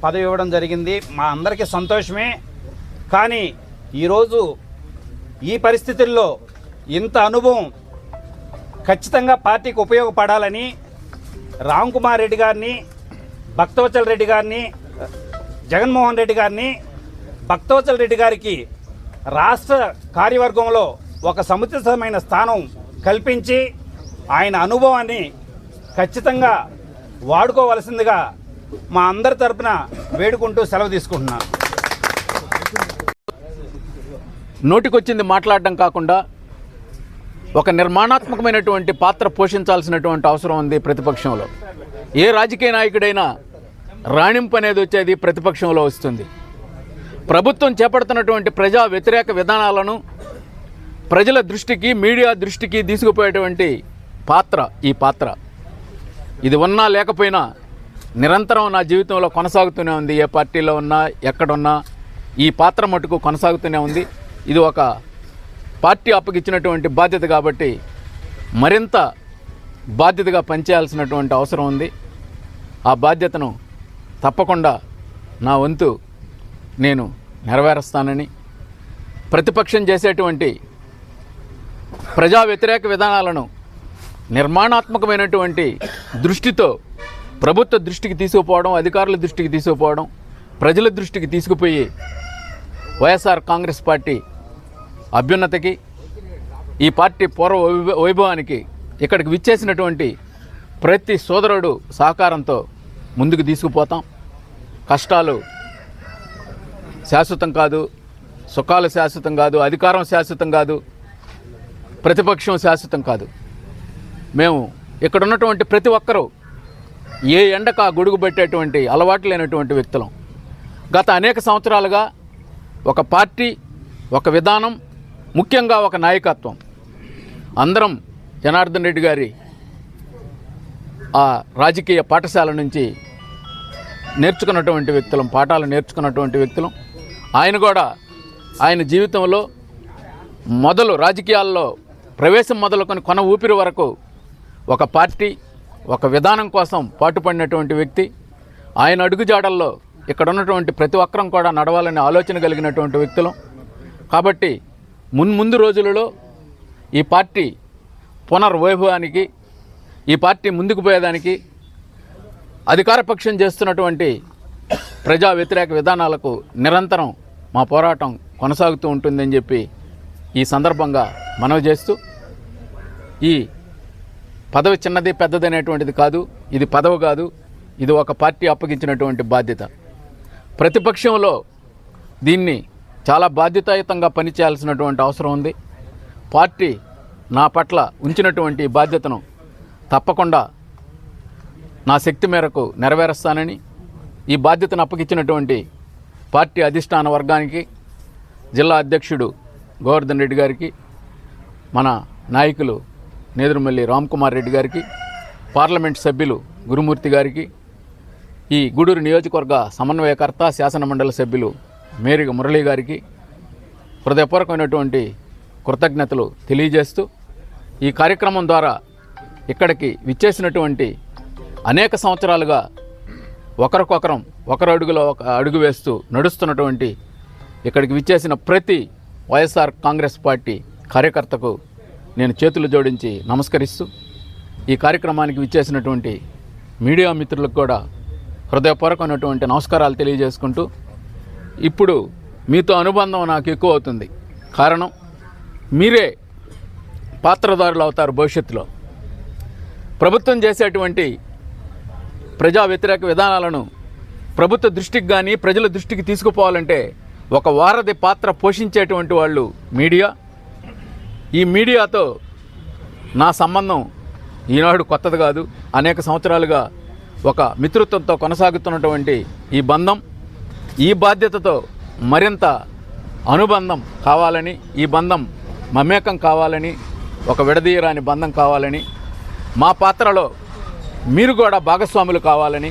పదవి ఇవ్వడం జరిగింది, మా అందరికీ సంతోషమే. కానీ ఈరోజు ఈ పరిస్థితుల్లో ఇంత అనుభవం ఖచ్చితంగా పార్టీకి ఉపయోగపడాలని రామ్కుమార్ రెడ్డి గారిని, భక్తవత్సల రెడ్డి గారిని, జగన్మోహన్ రెడ్డి గారిని, భక్తవత్సల రెడ్డి గారికి రాష్ట్ర కార్యవర్గంలో ఒక సముచితమైన స్థానం కల్పించి ఆయన అనుభవాన్ని ఖచ్చితంగా వాడుకోవలసిందిగా మా అందరి తరపున వేడుకుంటూ సెలవు తీసుకుంటున్నాను. నోటికొచ్చింది మాట్లాడడం కాకుండా ఒక నిర్మాణాత్మకమైనటువంటి పాత్ర పోషించాల్సినటువంటి అవసరం ఉంది ప్రతిపక్షంలో. ఏ రాజకీయ నాయకుడైనా రాణింపు అనేది వచ్చేది ప్రతిపక్షంలో వస్తుంది. ప్రభుత్వం చేపడుతున్నటువంటి ప్రజా వ్యతిరేక విధానాలను ప్రజల దృష్టికి, మీడియా దృష్టికి తీసుకుపోయేటువంటి పాత్ర ఈ పాత్ర. ఇది ఉన్నా లేకపోయినా నిరంతరం నా జీవితంలో కొనసాగుతూనే ఉంది. ఏ పార్టీలో ఉన్నా, ఎక్కడున్నా ఈ పాత్ర మటుకు కొనసాగుతూనే ఉంది. ఇది ఒక పార్టీ అప్పగిచ్చినటువంటి బాధ్యత కాబట్టి మరింత బాధ్యతగా పనిచేయాల్సినటువంటి అవసరం ఉంది. ఆ బాధ్యతను తప్పకుండా నా వంతు నేను నెరవేరుస్తానని, ప్రతిపక్షం చేసేటువంటి ప్రజా వ్యతిరేక విధానాలను నిర్మాణాత్మకమైనటువంటి దృష్టితో ప్రభుత్వ దృష్టికి తీసుకుపోవడం, అధికారుల దృష్టికి తీసుకుపోవడం, ప్రజల దృష్టికి తీసుకుపోయి వైఎస్ఆర్ కాంగ్రెస్ పార్టీ అభ్యున్నతికి, ఈ పార్టీ పూర్వ వైభవానికి ఇక్కడికి విచ్చేసినటువంటి ప్రతి సోదరుడు సహకారంతో ముందుకు తీసుకుపోతాం. కష్టాలు శాశ్వతం కాదు, సుఖాలు శాశ్వతం కాదు, అధికారం శాశ్వతం కాదు, ప్రతిపక్షం శాశ్వతం కాదు. మేము ఇక్కడ ఉన్నటువంటి ప్రతి ఒక్కరూ ఏ ఎండక గొడుగు పెట్టేటువంటి అలవాటు లేనటువంటి వ్యక్తులం. గత అనేక సంవత్సరాలుగా ఒక పార్టీ, ఒక విధానం, ముఖ్యంగా ఒక నాయకత్వం, అందరం జనార్దన్ రెడ్డి గారి ఆ రాజకీయ పాఠశాల నుంచి నేర్చుకున్నటువంటి వ్యక్తులం, పాఠాలు నేర్చుకున్నటువంటి వ్యక్తులం. ఆయన కూడా ఆయన జీవితంలో రాజకీయాల్లో ప్రవేశం మొదలుకొని కొన ఊపిరి వరకు ఒక పార్టీ, ఒక విధానం కోసం పాటుపడినటువంటి వ్యక్తి. ఆయన అడుగుజాడల్లో ఇక్కడ ఉన్నటువంటి ప్రతి ఒక్కరం కూడా నడవాలనే ఆలోచన కలిగినటువంటి వ్యక్తులం. కాబట్టి ముందు రోజులలో ఈ పార్టీ పునర్వైభవానికి, ఈ పార్టీ ముందుకు పోయేదానికి, అధికార పక్షం చేస్తున్నటువంటి ప్రజా వ్యతిరేక విధానాలకు నిరంతరం మా పోరాటం కొనసాగుతూ ఉంటుందని చెప్పి ఈ సందర్భంగా మనవి చేస్తూ, ఈ పదవి చిన్నది పెద్దది అనేటువంటిది కాదు, ఇది పదవి కాదు, ఇది ఒక పార్టీ అప్పగించినటువంటి బాధ్యత. ప్రతిపక్షంలో దీన్ని చాలా బాధ్యతాయుతంగా పనిచేయాల్సినటువంటి అవసరం ఉంది. పార్టీ నా పట్ల ఉంచినటువంటి బాధ్యతను తప్పకుండా నా శక్తి మేరకు నెరవేరుస్తానని, ఈ బాధ్యతను అప్పగించినటువంటి పార్టీ అధిష్టాన వర్గానికి, జిల్లా అధ్యక్షుడు గోవర్ధన్ రెడ్డి గారికి, మన నాయకులు నేదురుమల్లి రామ్కుమార్ రెడ్డి గారికి, పార్లమెంట్ సభ్యులు గురుమూర్తి గారికి, ఈ గూడూరు నియోజకవర్గ సమన్వయకర్త శాసన మండలి సభ్యులు మేరిగ మురళీ గారికి హృదయపూర్వకమైనటువంటి కృతజ్ఞతలు తెలియజేస్తూ, ఈ కార్యక్రమం ద్వారా ఇక్కడికి విచ్చేసినటువంటి అనేక సంవత్సరాలుగా ఒకరికొకరం ఒకరు అడుగులో ఒక అడుగు వేస్తూ నడుస్తున్నటువంటి ఇక్కడికి విచ్చేసిన ప్రతి వైఎస్ఆర్ కాంగ్రెస్ పార్టీ కార్యకర్తకు నేను చేతులు జోడించి నమస్కరిస్తూ, ఈ కార్యక్రమానికి విచ్చేసినటువంటి మీడియా మిత్రులకు కూడా హృదయపూర్వకమైనటువంటి నమస్కారాలు తెలియజేసుకుంటూ, ఇప్పుడు మీతో అనుబంధం నాకు ఎక్కువ అవుతుంది. కారణం, మీరే పాత్రదారులు అవుతారు భవిష్యత్తులో. ప్రభుత్వం చేసేటువంటి ప్రజా వ్యతిరేక విధానాలను ప్రభుత్వ దృష్టికి కానీ ప్రజల దృష్టికి తీసుకుపోవాలంటే ఒక వారధి పాత్ర పోషించేటువంటి వాళ్ళు మీడియా. ఈ మీడియాతో నా సంబంధం ఈనాడు కొత్తది కాదు, అనేక సంవత్సరాలుగా ఒక మిత్రత్వంతో కొనసాగుతున్నటువంటి ఈ బంధం, ఈ బాధ్యతతో మరింత అనుబంధం కావాలని, ఈ బంధం మమేకం కావాలని, ఒక విడదీయరాని బంధం కావాలని, మా పాత్రలో మీరు కూడా భాగస్వాములు కావాలని,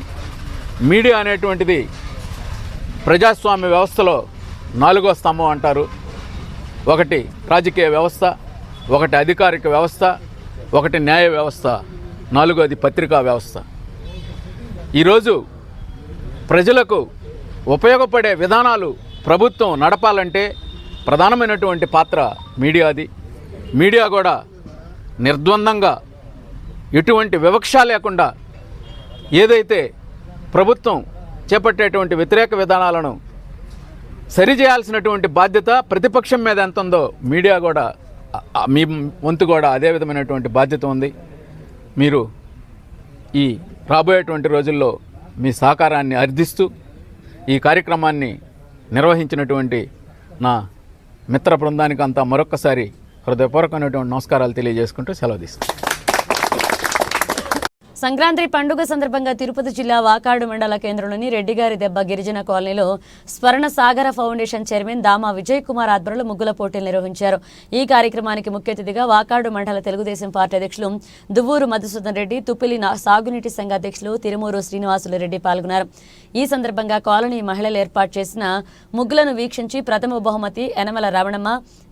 మీడియా అనేటువంటిది ప్రజాస్వామ్య వ్యవస్థలో 4వ స్తంభం అంటారు. ఒకటి రాజకీయ వ్యవస్థ, ఒకటి అధికారిక వ్యవస్థ, ఒకటి న్యాయ వ్యవస్థ, 4వది పత్రికా వ్యవస్థ. ఈరోజు ప్రజలకు ఉపయోగపడే విధానాలు ప్రభుత్వం నడపాలంటే ప్రధానమైనటువంటి పాత్ర మీడియాది. మీడియా కూడా నిర్ద్వందంగా, ఎటువంటి వివక్ష లేకుండా ఏదైతే ప్రభుత్వం చేపట్టేటువంటి వ్యతిరేక విధానాలను సరిచేయాల్సినటువంటి బాధ్యత ప్రతిపక్షం మీద ఎంత ఉందో మీడియా కూడా మీ వంతు కూడా అదే విధమైనటువంటి బాధ్యత ఉంది. మీరు ఈ రాబోయేటువంటి రోజుల్లో మీ సహకారాన్ని అర్థిస్తూ ఈ కార్యక్రమాన్ని నిర్వహించినటువంటి నా మిత్ర బృందానికి అంతా మరొక్కసారి హృదయపూర్వకమైనటువంటి నమస్కారాలు తెలియజేసుకుంటూ సెలవు తీసుకుంటాను. సంక్రాంతి పండుగ సందర్భంగా తిరుపతి జిల్లా వాకాడు మండల కేంద్రంలోని రెడ్డిగారి దెబ్బ గిరిజన కాలనీలో స్వర్ణ సాగర ఫౌండేషన్ చైర్మన్ దామా విజయ్ కుమార్ ఆధ్వర్యంలో ముగ్గుల పోటీలు నిర్వహించారు. ఈ కార్యక్రమానికి ముఖ్య అతిథిగా వాకాడు మండల తెలుగుదేశం పార్టీ అధ్యక్షులు దువ్వూరు మధుసూదన్ రెడ్డి, తుప్పిలి సాగునీటి సంఘ అధ్యక్షులు తిరుమూరు శ్రీనివాసులు రెడ్డి పాల్గొన్నారు. ఈ సందర్భంగా కాలనీ మహిళలు ఏర్పాటు చేసిన ముగ్గులను వీక్షించి ప్రథమ బహుమతి యనమల రమణమ్మ,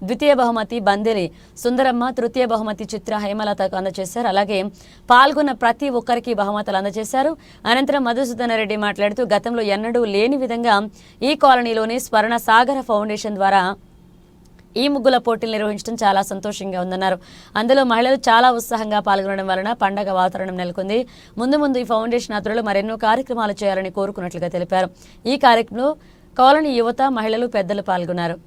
ద్వితీయ బహుమతి బందెలి సుందరమ్మ, తృతీయ బహుమతి చిత్ర హేమలతకు అందజేశారు. అలాగే పాల్గొన్న ప్రతి ఒక్కరికి బహుమతులు అందజేశారు. అనంతరం మధుసూదన్ రెడ్డి మాట్లాడుతూ గతంలో ఎన్నడూ లేని విధంగా ఈ కాలనీలోని స్వర్ణ సాగర ఫౌండేషన్ ద్వారా ఈ ముగ్గుల పోటీలు నిర్వహించడం చాలా సంతోషంగా ఉందన్నారు. అందులో మహిళలు చాలా ఉత్సాహంగా పాల్గొనడం వలన పండగ వాతావరణం నెలకొంది. ముందు ఈ ఫౌండేషన్ ఆధ్వర్యంలో మరెన్నో కార్యక్రమాలు చేయాలని కోరుకున్నట్లుగా తెలిపారు. ఈ కార్యక్రమంలో కాలనీ యువత, మహిళలు, పెద్దలు పాల్గొన్నారు.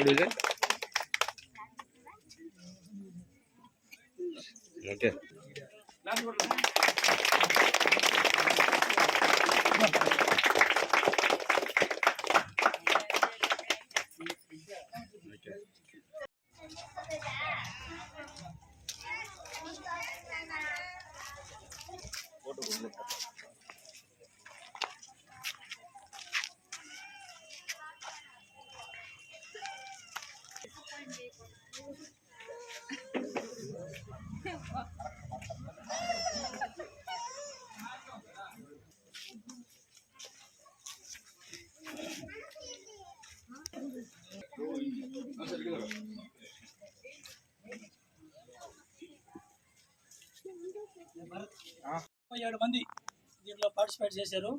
డివిజన్ ఓకే ఏడు మంది దీంట్లో పార్టిసిపేట్ చేశారు.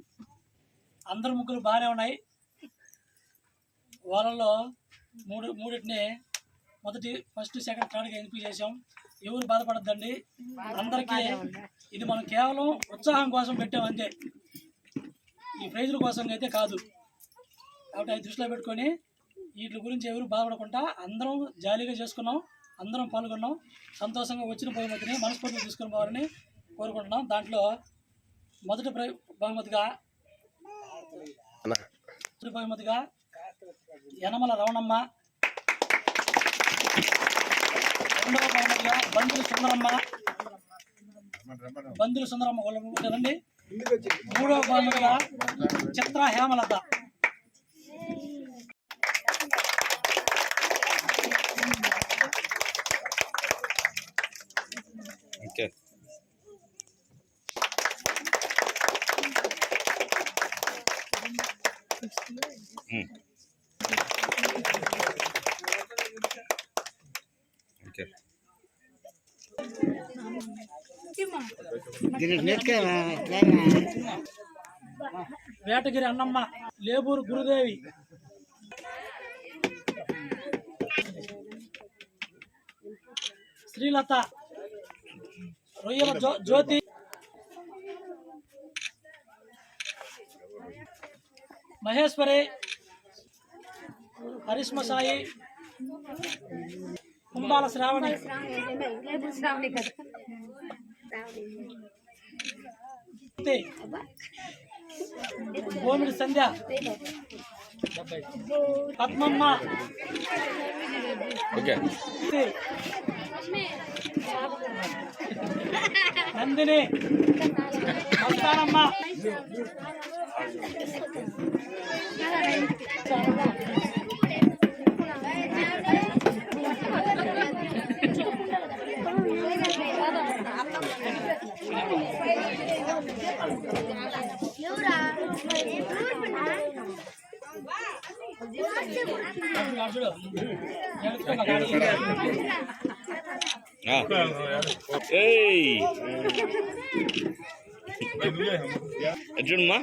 అందరు ముగ్గురు బాగానే ఉన్నాయి. వాళ్ళలో మూడింటిని ఫస్ట్ సెకండ్ థర్డ్గా ఎంపిక చేసాం. ఎవరు బాధపడద్దండి, అందరికీ ఇది మనం కేవలం ఉత్సాహం కోసం పెట్టాం అంతే, ఈ ప్రైజుల కోసం అయితే కాదు. కాబట్టి అది దృష్టిలో పెట్టుకొని వీటి గురించి ఎవరు బాధపడకుండా అందరం జాలీగా చేసుకున్నాం, అందరం పాల్గొన్నాం. సంతోషంగా వచ్చిన బహుమతిని మనస్ఫూర్తిగా తీసుకుని పోవాలని కోరుకుంటున్నాం. దాంట్లో మొదటి బహుమతిగా యనమల రవణమ్మ, రెండవ బహుమతిగా బందులు సుందరమ్మ కదండి. మూడవ బహుమతిగా చిత్ర హేమలత. ఓకే ఓకే వేటగిరి అన్నమ్మ, లేబూరు గురుదేవి, శ్రీలత, రొయ్యల జ్యోతి, మహేశ్వరి, హరిష్మ సాయి, కుంభాల శ్రావణి, గోమిడి సంధ్య, పద్మమ్మ, నందిని, మస్తానమ్మ, చూడమ్మా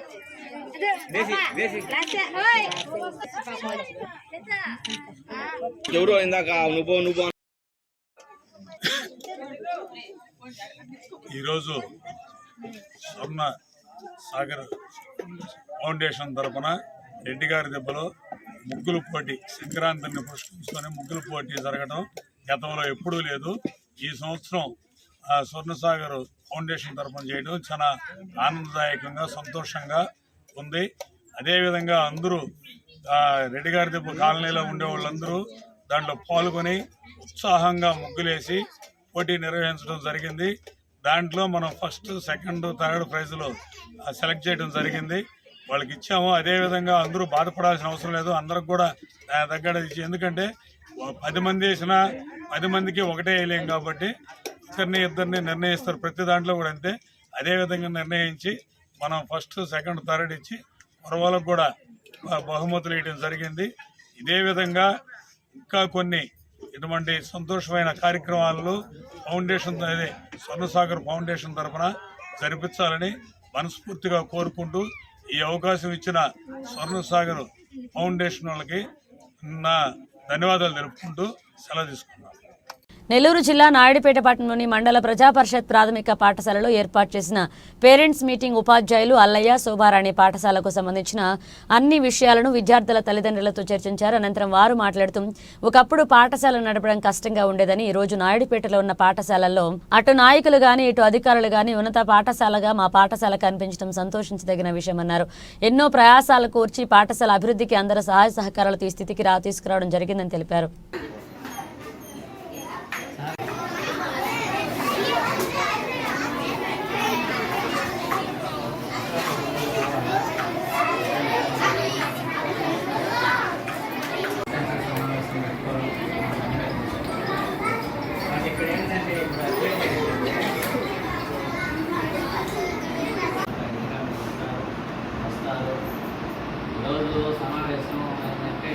ఎవరు ఇందాక నువ్వు ఈరోజు స్వర్ణ సాగర్ ఫౌండేషన్ తరఫున రెడ్డి గారి దెబ్బలో ముగ్గుల పోటీ, సంక్రాంతిని పురస్కరించుకొని ముగ్గుల పోటీ జరగడం గతంలో ఎప్పుడూ లేదు. ఈ సంవత్సరం స్వర్ణసాగర్ ఫౌండేషన్ తరఫున చేయడం చాలా ఆనందదాయకంగా సంతోషంగా ఉంది. అదేవిధంగా అందరూ రెడ్డి గారి దెబ్బ కాలనీలో ఉండే వాళ్ళందరూ దాంట్లో పాల్గొని ఉత్సాహంగా ముగ్గులేసి పోటీ నిర్వహించడం జరిగింది. దాంట్లో మనం ఫస్ట్, సెకండ్, థర్డ్ ప్రైజులు సెలెక్ట్ చేయడం జరిగింది. వాళ్ళకి ఇచ్చాము. అదేవిధంగా అందరూ బాధపడాల్సిన అవసరం లేదు, అందరికి కూడా దగ్గర ఇచ్చి, ఎందుకంటే 10 మంది వేసినా 10 మందికి ఒకటే వేయలేం కాబట్టి ఇద్దరిని నిర్ణయిస్తారు. ప్రతి దాంట్లో కూడా అంతే. అదేవిధంగా నిర్ణయించి మనం ఫస్ట్, సెకండ్, థర్డ్ ఇచ్చి మరొకరికి కూడా బహుమతులు ఇవ్వడం జరిగింది. ఇదే విధంగా ఇంకా కొన్ని ఇటువంటి సంతోషమైన కార్యక్రమాలను ఫౌండేషన్, అదే స్వర్ణసాగర్ ఫౌండేషన్ తరఫున జరిపించాలని మనస్ఫూర్తిగా కోరుకుంటూ ఈ అవకాశం ఇచ్చిన స్వర్ణసాగర్ ఫౌండేషన్ వాళ్ళకి నా ధన్యవాదాలు తెలుపుకుంటూ సెలవు తీసుకున్నాను. నెల్లూరు జిల్లా నాయుడుపేట పట్టణంలోని మండల ప్రజాపరిషత్ ప్రాథమిక పాఠశాలలో ఏర్పాటు చేసిన పేరెంట్స్ మీటింగ్ ఉపాధ్యాయులు అల్లయ్య శోభారాణి పాఠశాలకు సంబంధించిన అన్ని విషయాలను విద్యార్థుల తల్లిదండ్రులతో చర్చించారు. అనంతరం వారు మాట్లాడుతూ ఒకప్పుడు పాఠశాల నడపడం కష్టంగా ఉండేదని, ఈ రోజు నాయుడుపేటలో ఉన్న పాఠశాలల్లో అటు నాయకులు గాని ఇటు అధికారులు గాని ఉన్నత పాఠశాలగా మా పాఠశాల కనిపించడం సంతోషించదగిన విషయమన్నారు. ఎన్నో ప్రయాసాలు కూర్చి పాఠశాల అభివృద్ధికి అందరూ సహాయ సహకారాలతో ఈ స్థితికి తీసుకురావడం జరిగిందని తెలిపారు. రోజు సమావేశం ఏంటంటే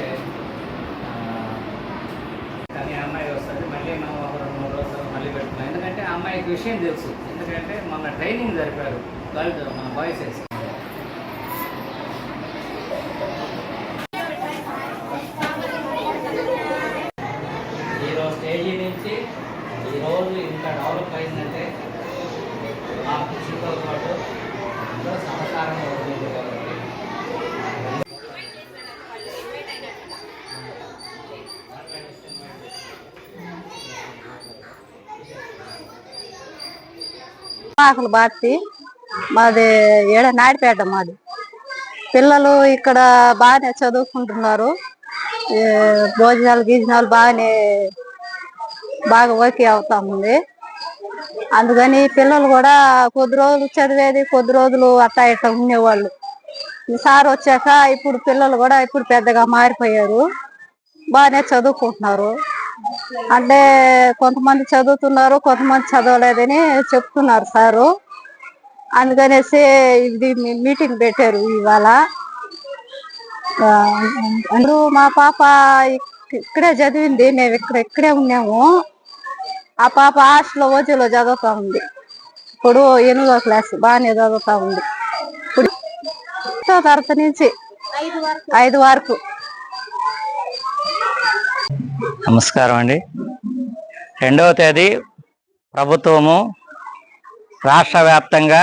కానీ అమ్మాయి వస్తుంది, మళ్ళీ మనం ఒక 2-3 రోజులు మళ్ళీ పెట్టుకున్నాం. ఎందుకంటే ఆ అమ్మాయికి విషయం తెలుసు, ఎందుకంటే మొన్న ట్రైనింగ్ జరిపారు గర్ల్స్ మన బాయ్స్ వేసి. ఈరోజు స్టేజీ నుంచి ఈరోజు ఇంత డెవలప్ అయిందంటే ఆ కృషితో పాటు అందరూ సహకారంగా ఉంటుంది కాబట్టి. ఆకులు బార్తి మాది ఏడ నాయుడుపేట. మాది పిల్లలు ఇక్కడ బాగానే చదువుకుంటున్నారు, భోజనాలు గీజనాలు బాగా ఓకే అవుతా ఉంది. అందుకని పిల్లలు కూడా కొద్ది రోజులు చదివేది, కొద్ది రోజులు అట్టా ఇట్టా ఉండేవాళ్ళు. సార్ వచ్చాక ఇప్పుడు పిల్లలు కూడా ఇప్పుడు పెద్దగా మారిపోయారు, బాగానే చదువుకుంటున్నారు. అంటే కొంతమంది చదువుతున్నారు, కొంతమంది చదవలేదని చెప్తున్నారు సారు. అందుకనేసి ఇది మీటింగ్ పెట్టారు ఇవాళ. అందరూ మా పాప ఇక్కడే చదివింది, మేము ఇక్కడే ఉన్నాము. ఆ పాప హాస్టల్లో ఓజీలో చదువుతా ఉంది. ఇప్పుడు 8వ క్లాస్ బాగానే చదువుతా ఉంది. ఇప్పుడు 5వ తరగతి నుంచి 5 వరకు. నమస్కారం అండి. 2వ తేదీ ప్రభుత్వము రాష్ట్ర వ్యాప్తంగా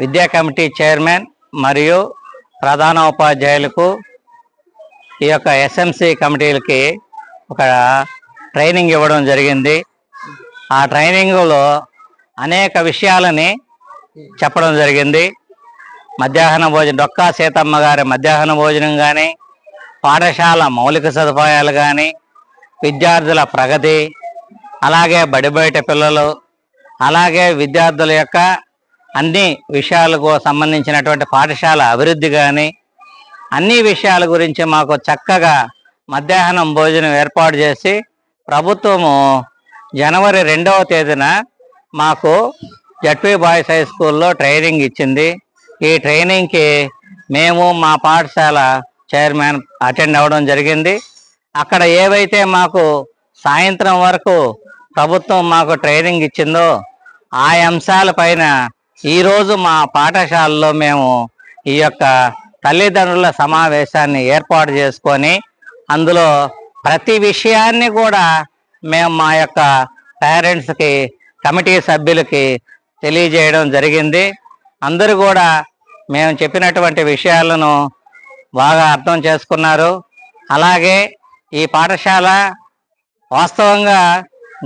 విద్యా కమిటీ చైర్మన్ మరియు ప్రధాన ఉపాధ్యాయులకు ఈ యొక్క ఎస్ఎంసి కమిటీలకి ఒక ట్రైనింగ్ ఇవ్వడం జరిగింది. ఆ ట్రైనింగ్లో అనేక విషయాలని చెప్పడం జరిగింది. మధ్యాహ్న భోజనం, డొక్కా సీతమ్మ గారి మధ్యాహ్న భోజనం కానీ, పాఠశాల మౌలిక సదుపాయాలు కానీ, విద్యార్థుల ప్రగతి, అలాగే బడిబయట పిల్లలు, అలాగే విద్యార్థుల యొక్క అన్ని విషయాలకు సంబంధించినటువంటి పాఠశాల అభివృద్ధి కానీ, అన్ని విషయాల గురించి మాకు చక్కగా మధ్యాహ్నం భోజనం ఏర్పాటు చేసి ప్రభుత్వము జనవరి 2వ తేదీన మాకు జడ్పీ బాయ్స్ హై స్కూల్లో ట్రైనింగ్ ఇచ్చింది. ఈ ట్రైనింగ్కి మేము మా పాఠశాల చైర్మన్ అటెండ్ అవ్వడం జరిగింది. అక్కడ ఏవైతే మాకు సాయంత్రం వరకు ప్రభుత్వం మాకు ట్రైనింగ్ ఇచ్చిందో ఆ అంశాలపైన ఈరోజు మా పాఠశాలలో మేము ఈ యొక్క తల్లిదండ్రుల సమావేశాన్ని ఏర్పాటు చేసుకొని అందులో ప్రతి విషయాన్ని కూడా మేము మా యొక్క పేరెంట్స్కి, కమిటీ సభ్యులకి తెలియజేయడం జరిగింది. అందరూ కూడా మేము చెప్పినటువంటి విషయాలను బాగా అర్థం చేసుకున్నారు. అలాగే ఈ పాఠశాల వాస్తవంగా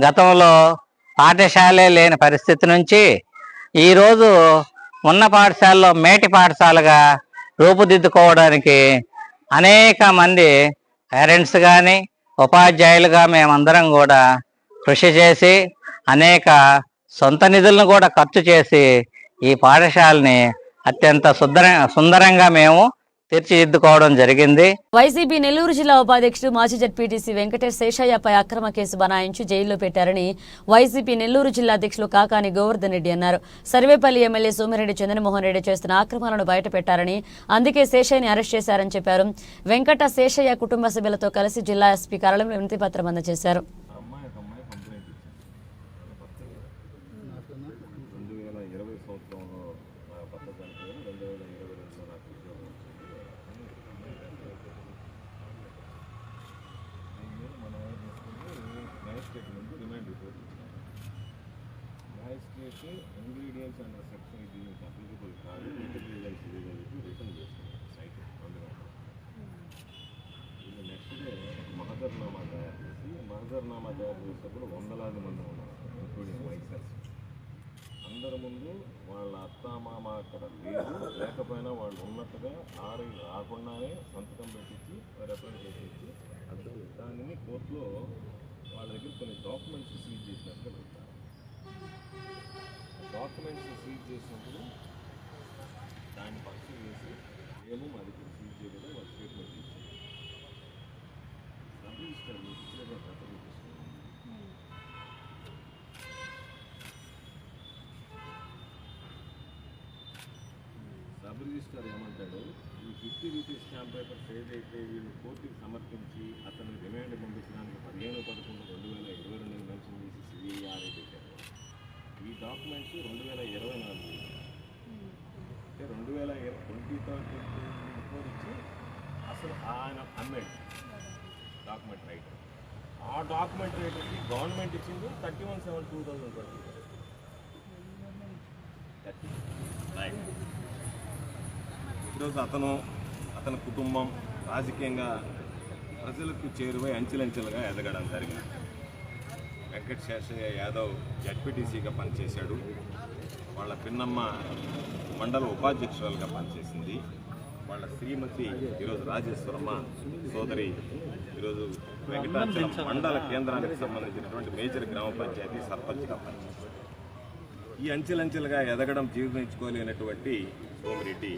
గతంలో పాఠశాలే లేని పరిస్థితి నుంచి ఈరోజు ఉన్న పాఠశాలలో మేటి పాఠశాలగా రూపుదిద్దుకోవడానికి అనేక మంది పేరెంట్స్ కానీ ఉపాధ్యాయులుగా మేమందరం కూడా కృషి చేసి అనేక సొంత నిధులను కూడా ఖర్చు చేసి ఈ పాఠశాలని అత్యంత సుందరంగా మేము తీర్చిదిద్దుకోవడం జరిగింది. వైసీపీ నెల్లూరు జిల్లా ఉపాధ్యక్షుడు మాజీ జడ్పీటీసీ వెంకటేష్ శేషయ్యపై అక్రమ కేసు బనాయించి జైల్లో పెట్టారని వైసీపీ నెల్లూరు జిల్లా అధ్యక్షులు కాకాని గోవర్ధన్ రెడ్డి అన్నారు. సర్వేపల్లి ఎమ్మెల్యే సోమిరెడ్డి చంద్రమోహన్ రెడ్డి చేస్తున్న ఆక్రమణలను బయటపెట్టారని, అందుకే శేషయ్యని అరెస్ట్ చేశారని చెప్పారు. వెంకట శేషయ్య కుటుంబ సభ్యులతో కలిసి జిల్లా ఎస్పీ కార్యాలయంలో వినతి పత్రం అందజేశారు. స్టేట్ నుండి అయితే ఇంగ్రీడియంట్స్ అండ్ సెక్షన్ ఇది అప్లికబుల్ కాదు, ఇంటర్లీగల్ రిటర్న్ చేస్తున్నారు సైట్. అందులో ఇది నెక్స్ట్ డే మహదర్నామా తయారు చేసి, మహదర్నామా తయారు చేసేటప్పుడు వందలాది మంది ఉన్నారు, ఇంక్లూడింగ్ వైసెస్. అందరి ముందు వాళ్ళ అత్తామామ అక్కడ లేకపోయినా వాళ్ళు ఉన్నట్టుగా రాకుండానే సంతకం పెట్టించి రిప్రజెంట్ చేసి దానిని కోర్టులో వాళ్ళ దగ్గర కొన్ని డాక్యుమెంట్స్ సీజ్ చేసినట్టుగా పెడతారు. డాక్యుమెంట్స్ సీజ్ చేసినప్పుడు దాన్ని పక్షం వేసి ఏమో మా దగ్గర సీజ్ చేయకుండా వాళ్ళు స్టేట్మెంట్ ఇచ్చారు. సబ్ రిజిస్టర్ ఇచ్చేదే పత్రం ఇస్తుంది. సబ్ రిజిస్టర్ ఏమంటాడు, ఈ 50 రూపీస్ స్టాంప్ పేపర్స్ ఏదైతే వీళ్ళు కోర్టుకి సమర్పించి అతను రిమాండ్ పంపించడానికి 15/11/2022 మెన్షన్ చేసి సిఐఆర్ఏ పెట్టారు. ఈ డాక్యుమెంట్స్ 2024 అంటే 2023 ఇచ్చి అసలు ఆయన అమ్మాడు డాక్యుమెంట్ రైటర్. ఆ డాక్యుమెంట్ రైటర్కి గవర్నమెంట్ ఇచ్చింది 31/7/2020. ఈరోజు అతని కుటుంబం రాజకీయంగా ప్రజలకు చేరువై అంచెలంచెలుగా ఎదగడం జరిగింది. వెంకట శేషయ్య యాదవ్ జడ్పీటీసీగా పనిచేశాడు. వాళ్ళ పిన్నమ్మ మండల ఉపాధ్యక్షురాలుగా పనిచేసింది. వాళ్ళ శ్రీమతి ఈరోజు రాజేశ్వరమ్మ సోదరి ఈరోజు వెంకటాచలం మండల కేంద్రానికి సంబంధించినటువంటి మేజర్ గ్రామ పంచాయతీ సర్పంచ్గా పనిచేశారు. ఈ అంచెలంచెలుగా ఎదగడం జీర్ణించుకోలేనటువంటి సోమిరెడ్డి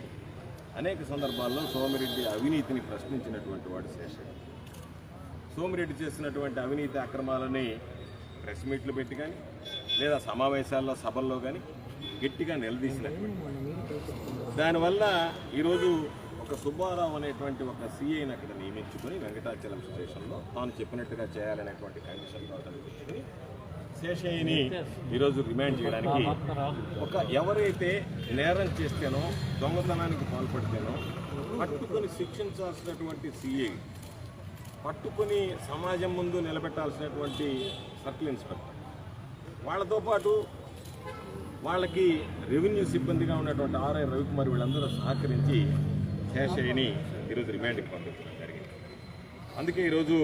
అనేక సందర్భాల్లో సోమిరెడ్డి అవినీతిని ప్రశ్నించినటువంటి వాడు శేషయ్య. సోమిరెడ్డి చేసినటువంటి అవినీతి అక్రమాలని ప్రెస్ మీట్లు పెట్టి కానీ లేదా సమావేశాల్లో సభల్లో కానీ గట్టిగా నిలదీసినటువంటి. దానివల్ల ఈరోజు ఒక సుబ్బారావు అనేటువంటి ఒక సీఐని అక్కడ నియమించుకొని వెంకటాచలం స్టేషన్లో తాను చెప్పినట్టుగా చేయాలనేటువంటి కండిషన్ పెట్టుకుని శేషయ్యని ఈరోజు రిమాండ్ చేయడానికి ఎవరైతే నేరం చేస్తేనో దొంగతనానికి పాల్పడితేనో పట్టుకొని శిక్షించాల్సినటువంటి సిఐ, పట్టుకొని సమాజం ముందు నిలబెట్టాల్సినటువంటి సర్కిల్ ఇన్స్పెక్టర్, వాళ్ళతో పాటు వాళ్ళకి రెవెన్యూ సిబ్బందిగా ఉన్నటువంటి ఆర్ఐ రవికుమార్ వీళ్ళందరూ సహకరించి శేషయ్యని ఈరోజు రిమాండ్కి పంపించడం జరిగింది. అందుకే ఈరోజు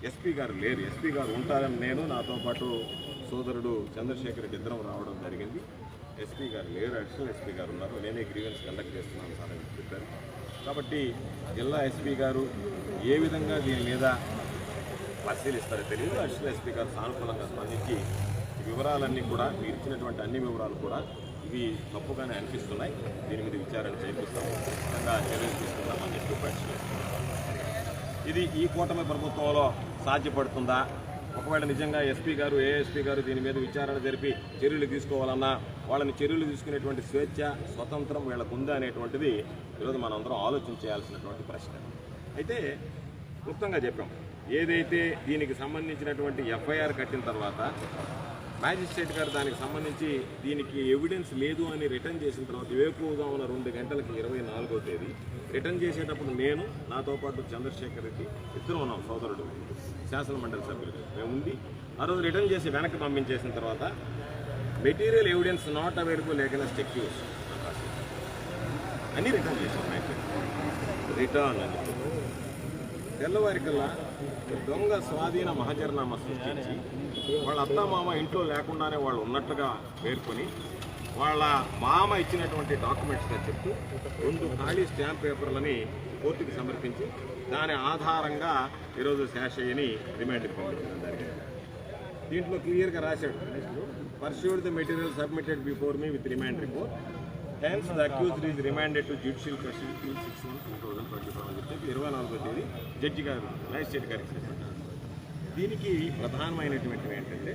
ఎస్పీ గారు లేరు. ఎస్పీ గారు ఉంటారని నేను, నాతో పాటు సోదరుడు చంద్రశేఖర్ రెడ్డి ఇద్దరం రావడం జరిగింది. ఎస్పీ గారు లేరు, అడిషనల్ ఎస్పీ గారు ఉన్నారు. నేనే గ్రీవెన్స్ కండక్ట్ చేస్తున్నాను సార్ అని చెప్పారు. కాబట్టి జిల్లా ఎస్పీ గారు ఏ విధంగా దీని మీద పరిశీలిస్తారో తెలియదు. అడిషనల్ ఎస్పీ గారు సానుకూలంగా స్పందించి వివరాలన్నీ కూడా మీరు ఇచ్చినటువంటి అన్ని వివరాలు కూడా ఇవి తప్పుగానే అనిపిస్తున్నాయి, దీని మీద విచారణ చేపిస్తాం, ఖచ్చితంగా చర్యలు తీసుకుంటామని చెప్పి పరిశీలిస్తున్నాం. ఇది ఈ కూటమి ప్రభుత్వంలో సాధ్యపడుతుందా? ఒకవేళ నిజంగా ఎస్పీ గారు, ఏఎస్పీ గారు దీని మీద విచారణ జరిపి చర్యలు తీసుకోవాలన్నా వాళ్ళని చర్యలు తీసుకునేటువంటి స్వేచ్ఛ, స్వతంత్రం వీళ్ళకు ఉందా అనేటువంటిది ఈరోజు మనందరం ఆలోచన చేయాల్సినటువంటి ప్రశ్న. అయితే క్లుప్తంగా చెప్పాం, ఏదైతే దీనికి సంబంధించినటువంటి ఎఫ్ఐఆర్ కట్టిన తర్వాత మ్యాజిస్ట్రేట్ గారు దానికి సంబంధించి దీనికి ఎవిడెన్స్ లేదు అని రిటర్న్ చేసిన తర్వాత వేకువగా ఉన్న 2 గంటలకి 24వ తేదీ రిటర్న్ చేసేటప్పుడు నేను, నాతో పాటు చంద్రశేఖర్ రెడ్డి ఇద్దరు ఉన్నాం, సోదరుడు శాసనమండలి సభ్యులు మేము ఉంది. ఆ రోజు రిటర్న్ చేసి వెనక్కి పంపించేసిన తర్వాత material evidence not available against accused అని రిటర్న్ చేసాం. రిటర్న్ అని తెల్లవారికల్లా దొంగ స్వాధీన మహజర్నామా సృష్టించి వాళ్ళ అత్తమామ ఇంట్లో లేకుండానే వాళ్ళు ఉన్నట్లుగా పేర్కొని వాళ్ళ మామ ఇచ్చినటువంటి డాక్యుమెంట్స్గా చెప్తూ 2 ఖాళీ స్టాంప్ పేపర్లని కోర్టుకి సమర్పించి దాని ఆధారంగా ఈరోజు శేషయ్యని రిమాండ్కి పంపించడం జరిగింది. దీంట్లో క్లియర్గా రాశాడు, pursued the material submitted before me with remand report, hence the accused is remanded to judicial custody till 6/1/2024 అని చెప్పి 24వ తేదీ జడ్జి గారు మ్యాజిస్ట్రేట్ గారికి చెప్పారు. దీనికి ప్రధానమైనటువంటివి ఏంటంటే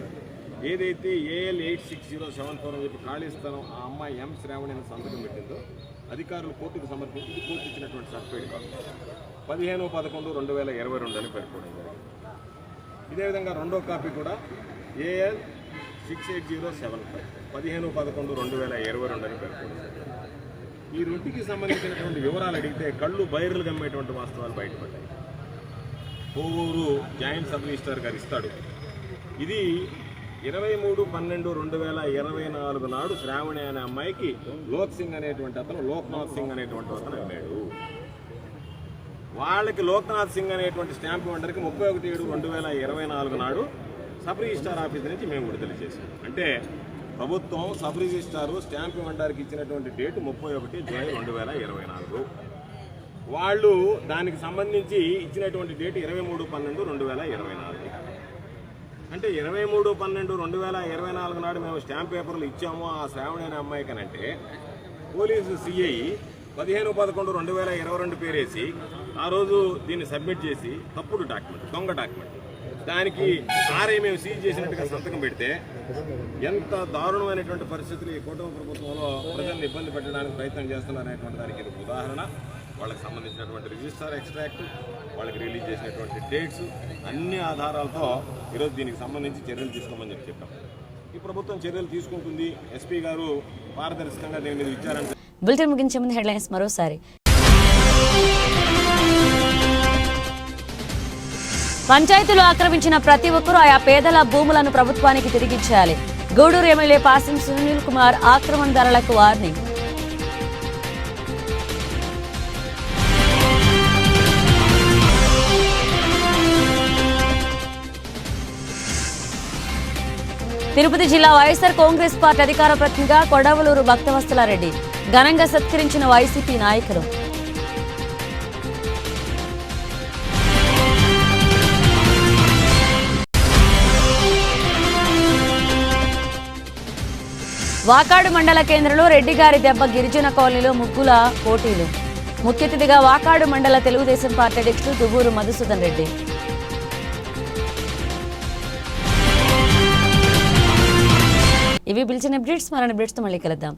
ఏదైతే AL 86074 అని చెప్పి ఖాళీ స్థలం ఆ అమ్మాయి ఎం శ్రావణిని సంతకం పెట్టిందో అధికారులు కోర్టుకు సమర్పించి కోర్టు ఇచ్చినటువంటి సర్టిఫైడ్ కాపీ 15/11/2022 అని పేర్కొనడం జరిగింది. ఇదే విధంగా రెండో కాపీ కూడా AL 68075 15/11/2022 అని పేర్కొనడం జరిగింది. ఈ రెండుకి సంబంధించినటువంటి వివరాలు అడిగితే కళ్ళు బైర్లు గమ్మేటువంటి వాస్తవాలు బయటపడ్డాయి. కోవూరు జాయింట్ సబ్ రిజిస్ట్రార్ గారు ఇస్తాడు, ఇది 23/12/2024 నాడు శ్రావణి అనే అమ్మాయికి లోక్ సింగ్ అనేటువంటి అతను లోక్నాథ్ సింగ్ అనేటువంటి అతను అమ్మాడు. వాళ్ళకి లోక్నాథ్ సింగ్ అనేటువంటి స్టాంప్ వెండర్కి 31/7/2024 నాడు సబ్ రిజిస్టార్ ఆఫీస్ నుంచి మేము విడుదల చేసాం. అంటే ప్రభుత్వం సబ్ రిజిస్టారు స్టాంప్ వెండర్కి ఇచ్చినటువంటి డేటు 31 జూలై 2024. వాళ్ళు దానికి సంబంధించి ఇచ్చినటువంటి డేట్ 23/12/2024. అంటే 23/12/2024 నాడు మేము స్టాంప్ పేపర్లు ఇచ్చాము ఆ శ్రావణి అనే అమ్మాయికి అంటే పోలీసు సిఐ 15/11/2022 పేరేసి ఆ రోజు దీన్ని సబ్మిట్ చేసి తప్పుడు డాక్యుమెంట్, దొంగ డాక్యుమెంట్, దానికి ఆర్ఐ మేము సీజ్ చేసినట్టుగా సంతకం పెడితే ఎంత దారుణమైనటువంటి పరిస్థితులు ఈ కూటమి ప్రభుత్వంలో ప్రజల్ని ఇబ్బంది పెట్టడానికి ప్రయత్నం చేస్తున్నారనేటువంటి దానికి ఇది ఉదాహరణ. వాళ్ళకి సంబంధించినటువంటి రిజిస్టర్ ఎక్స్ట్రాక్ట్, వాళ్ళకి రిలీజ్ చేసినటువంటి డేట్స్ అన్ని ఆధారాలతో ఈరోజు దీనికి సంబంధించి చర్యలు తీసుకోమని చెప్పాం. ఈ ప్రభుత్వం చర్యలు తీసుకుంటుంది. ఎస్పీ గారు పారదర్శకంగా దీని మీద విచారణ. బులెటిన్ ముగించే ముందు హెడ్లైన్స్ మరోసారి. పంచాయతీలు ఆక్రమించిన ప్రతి ఒక్కరూ ఆయా పేదల భూములను ప్రభుత్వానికి తిరిగిచ్చేయాలి. గూడూరు ఎమ్మెల్యే పాసం సునీల్ కుమార్ ఆక్రమణదారులకు వార్నింగ్. తిరుపతి జిల్లా వైఎస్ఆర్ కాంగ్రెస్ పార్టీ అధికార ప్రతినిధిగా కొడవలూరు భక్తవత్సలారెడ్డి ఘనంగా సత్కరించిన వైసీపీ నాయకులు. వాకాడు మండల కేంద్రంలో రెడ్డిగారి దెబ్బ గిరిజన కాలనీలో ముగ్గుల పోటీలు. ముఖ్య అతిథిగా వాకాడు మండల తెలుగుదేశం పార్టీ అధ్యక్షుడు దువ్వూరు మధుసూదన్ రెడ్డి. ఇవి పిలిచిన అప్డేట్స్. మరిన్ని అప్డేట్స్తో మళ్ళీ కలుద్దాం.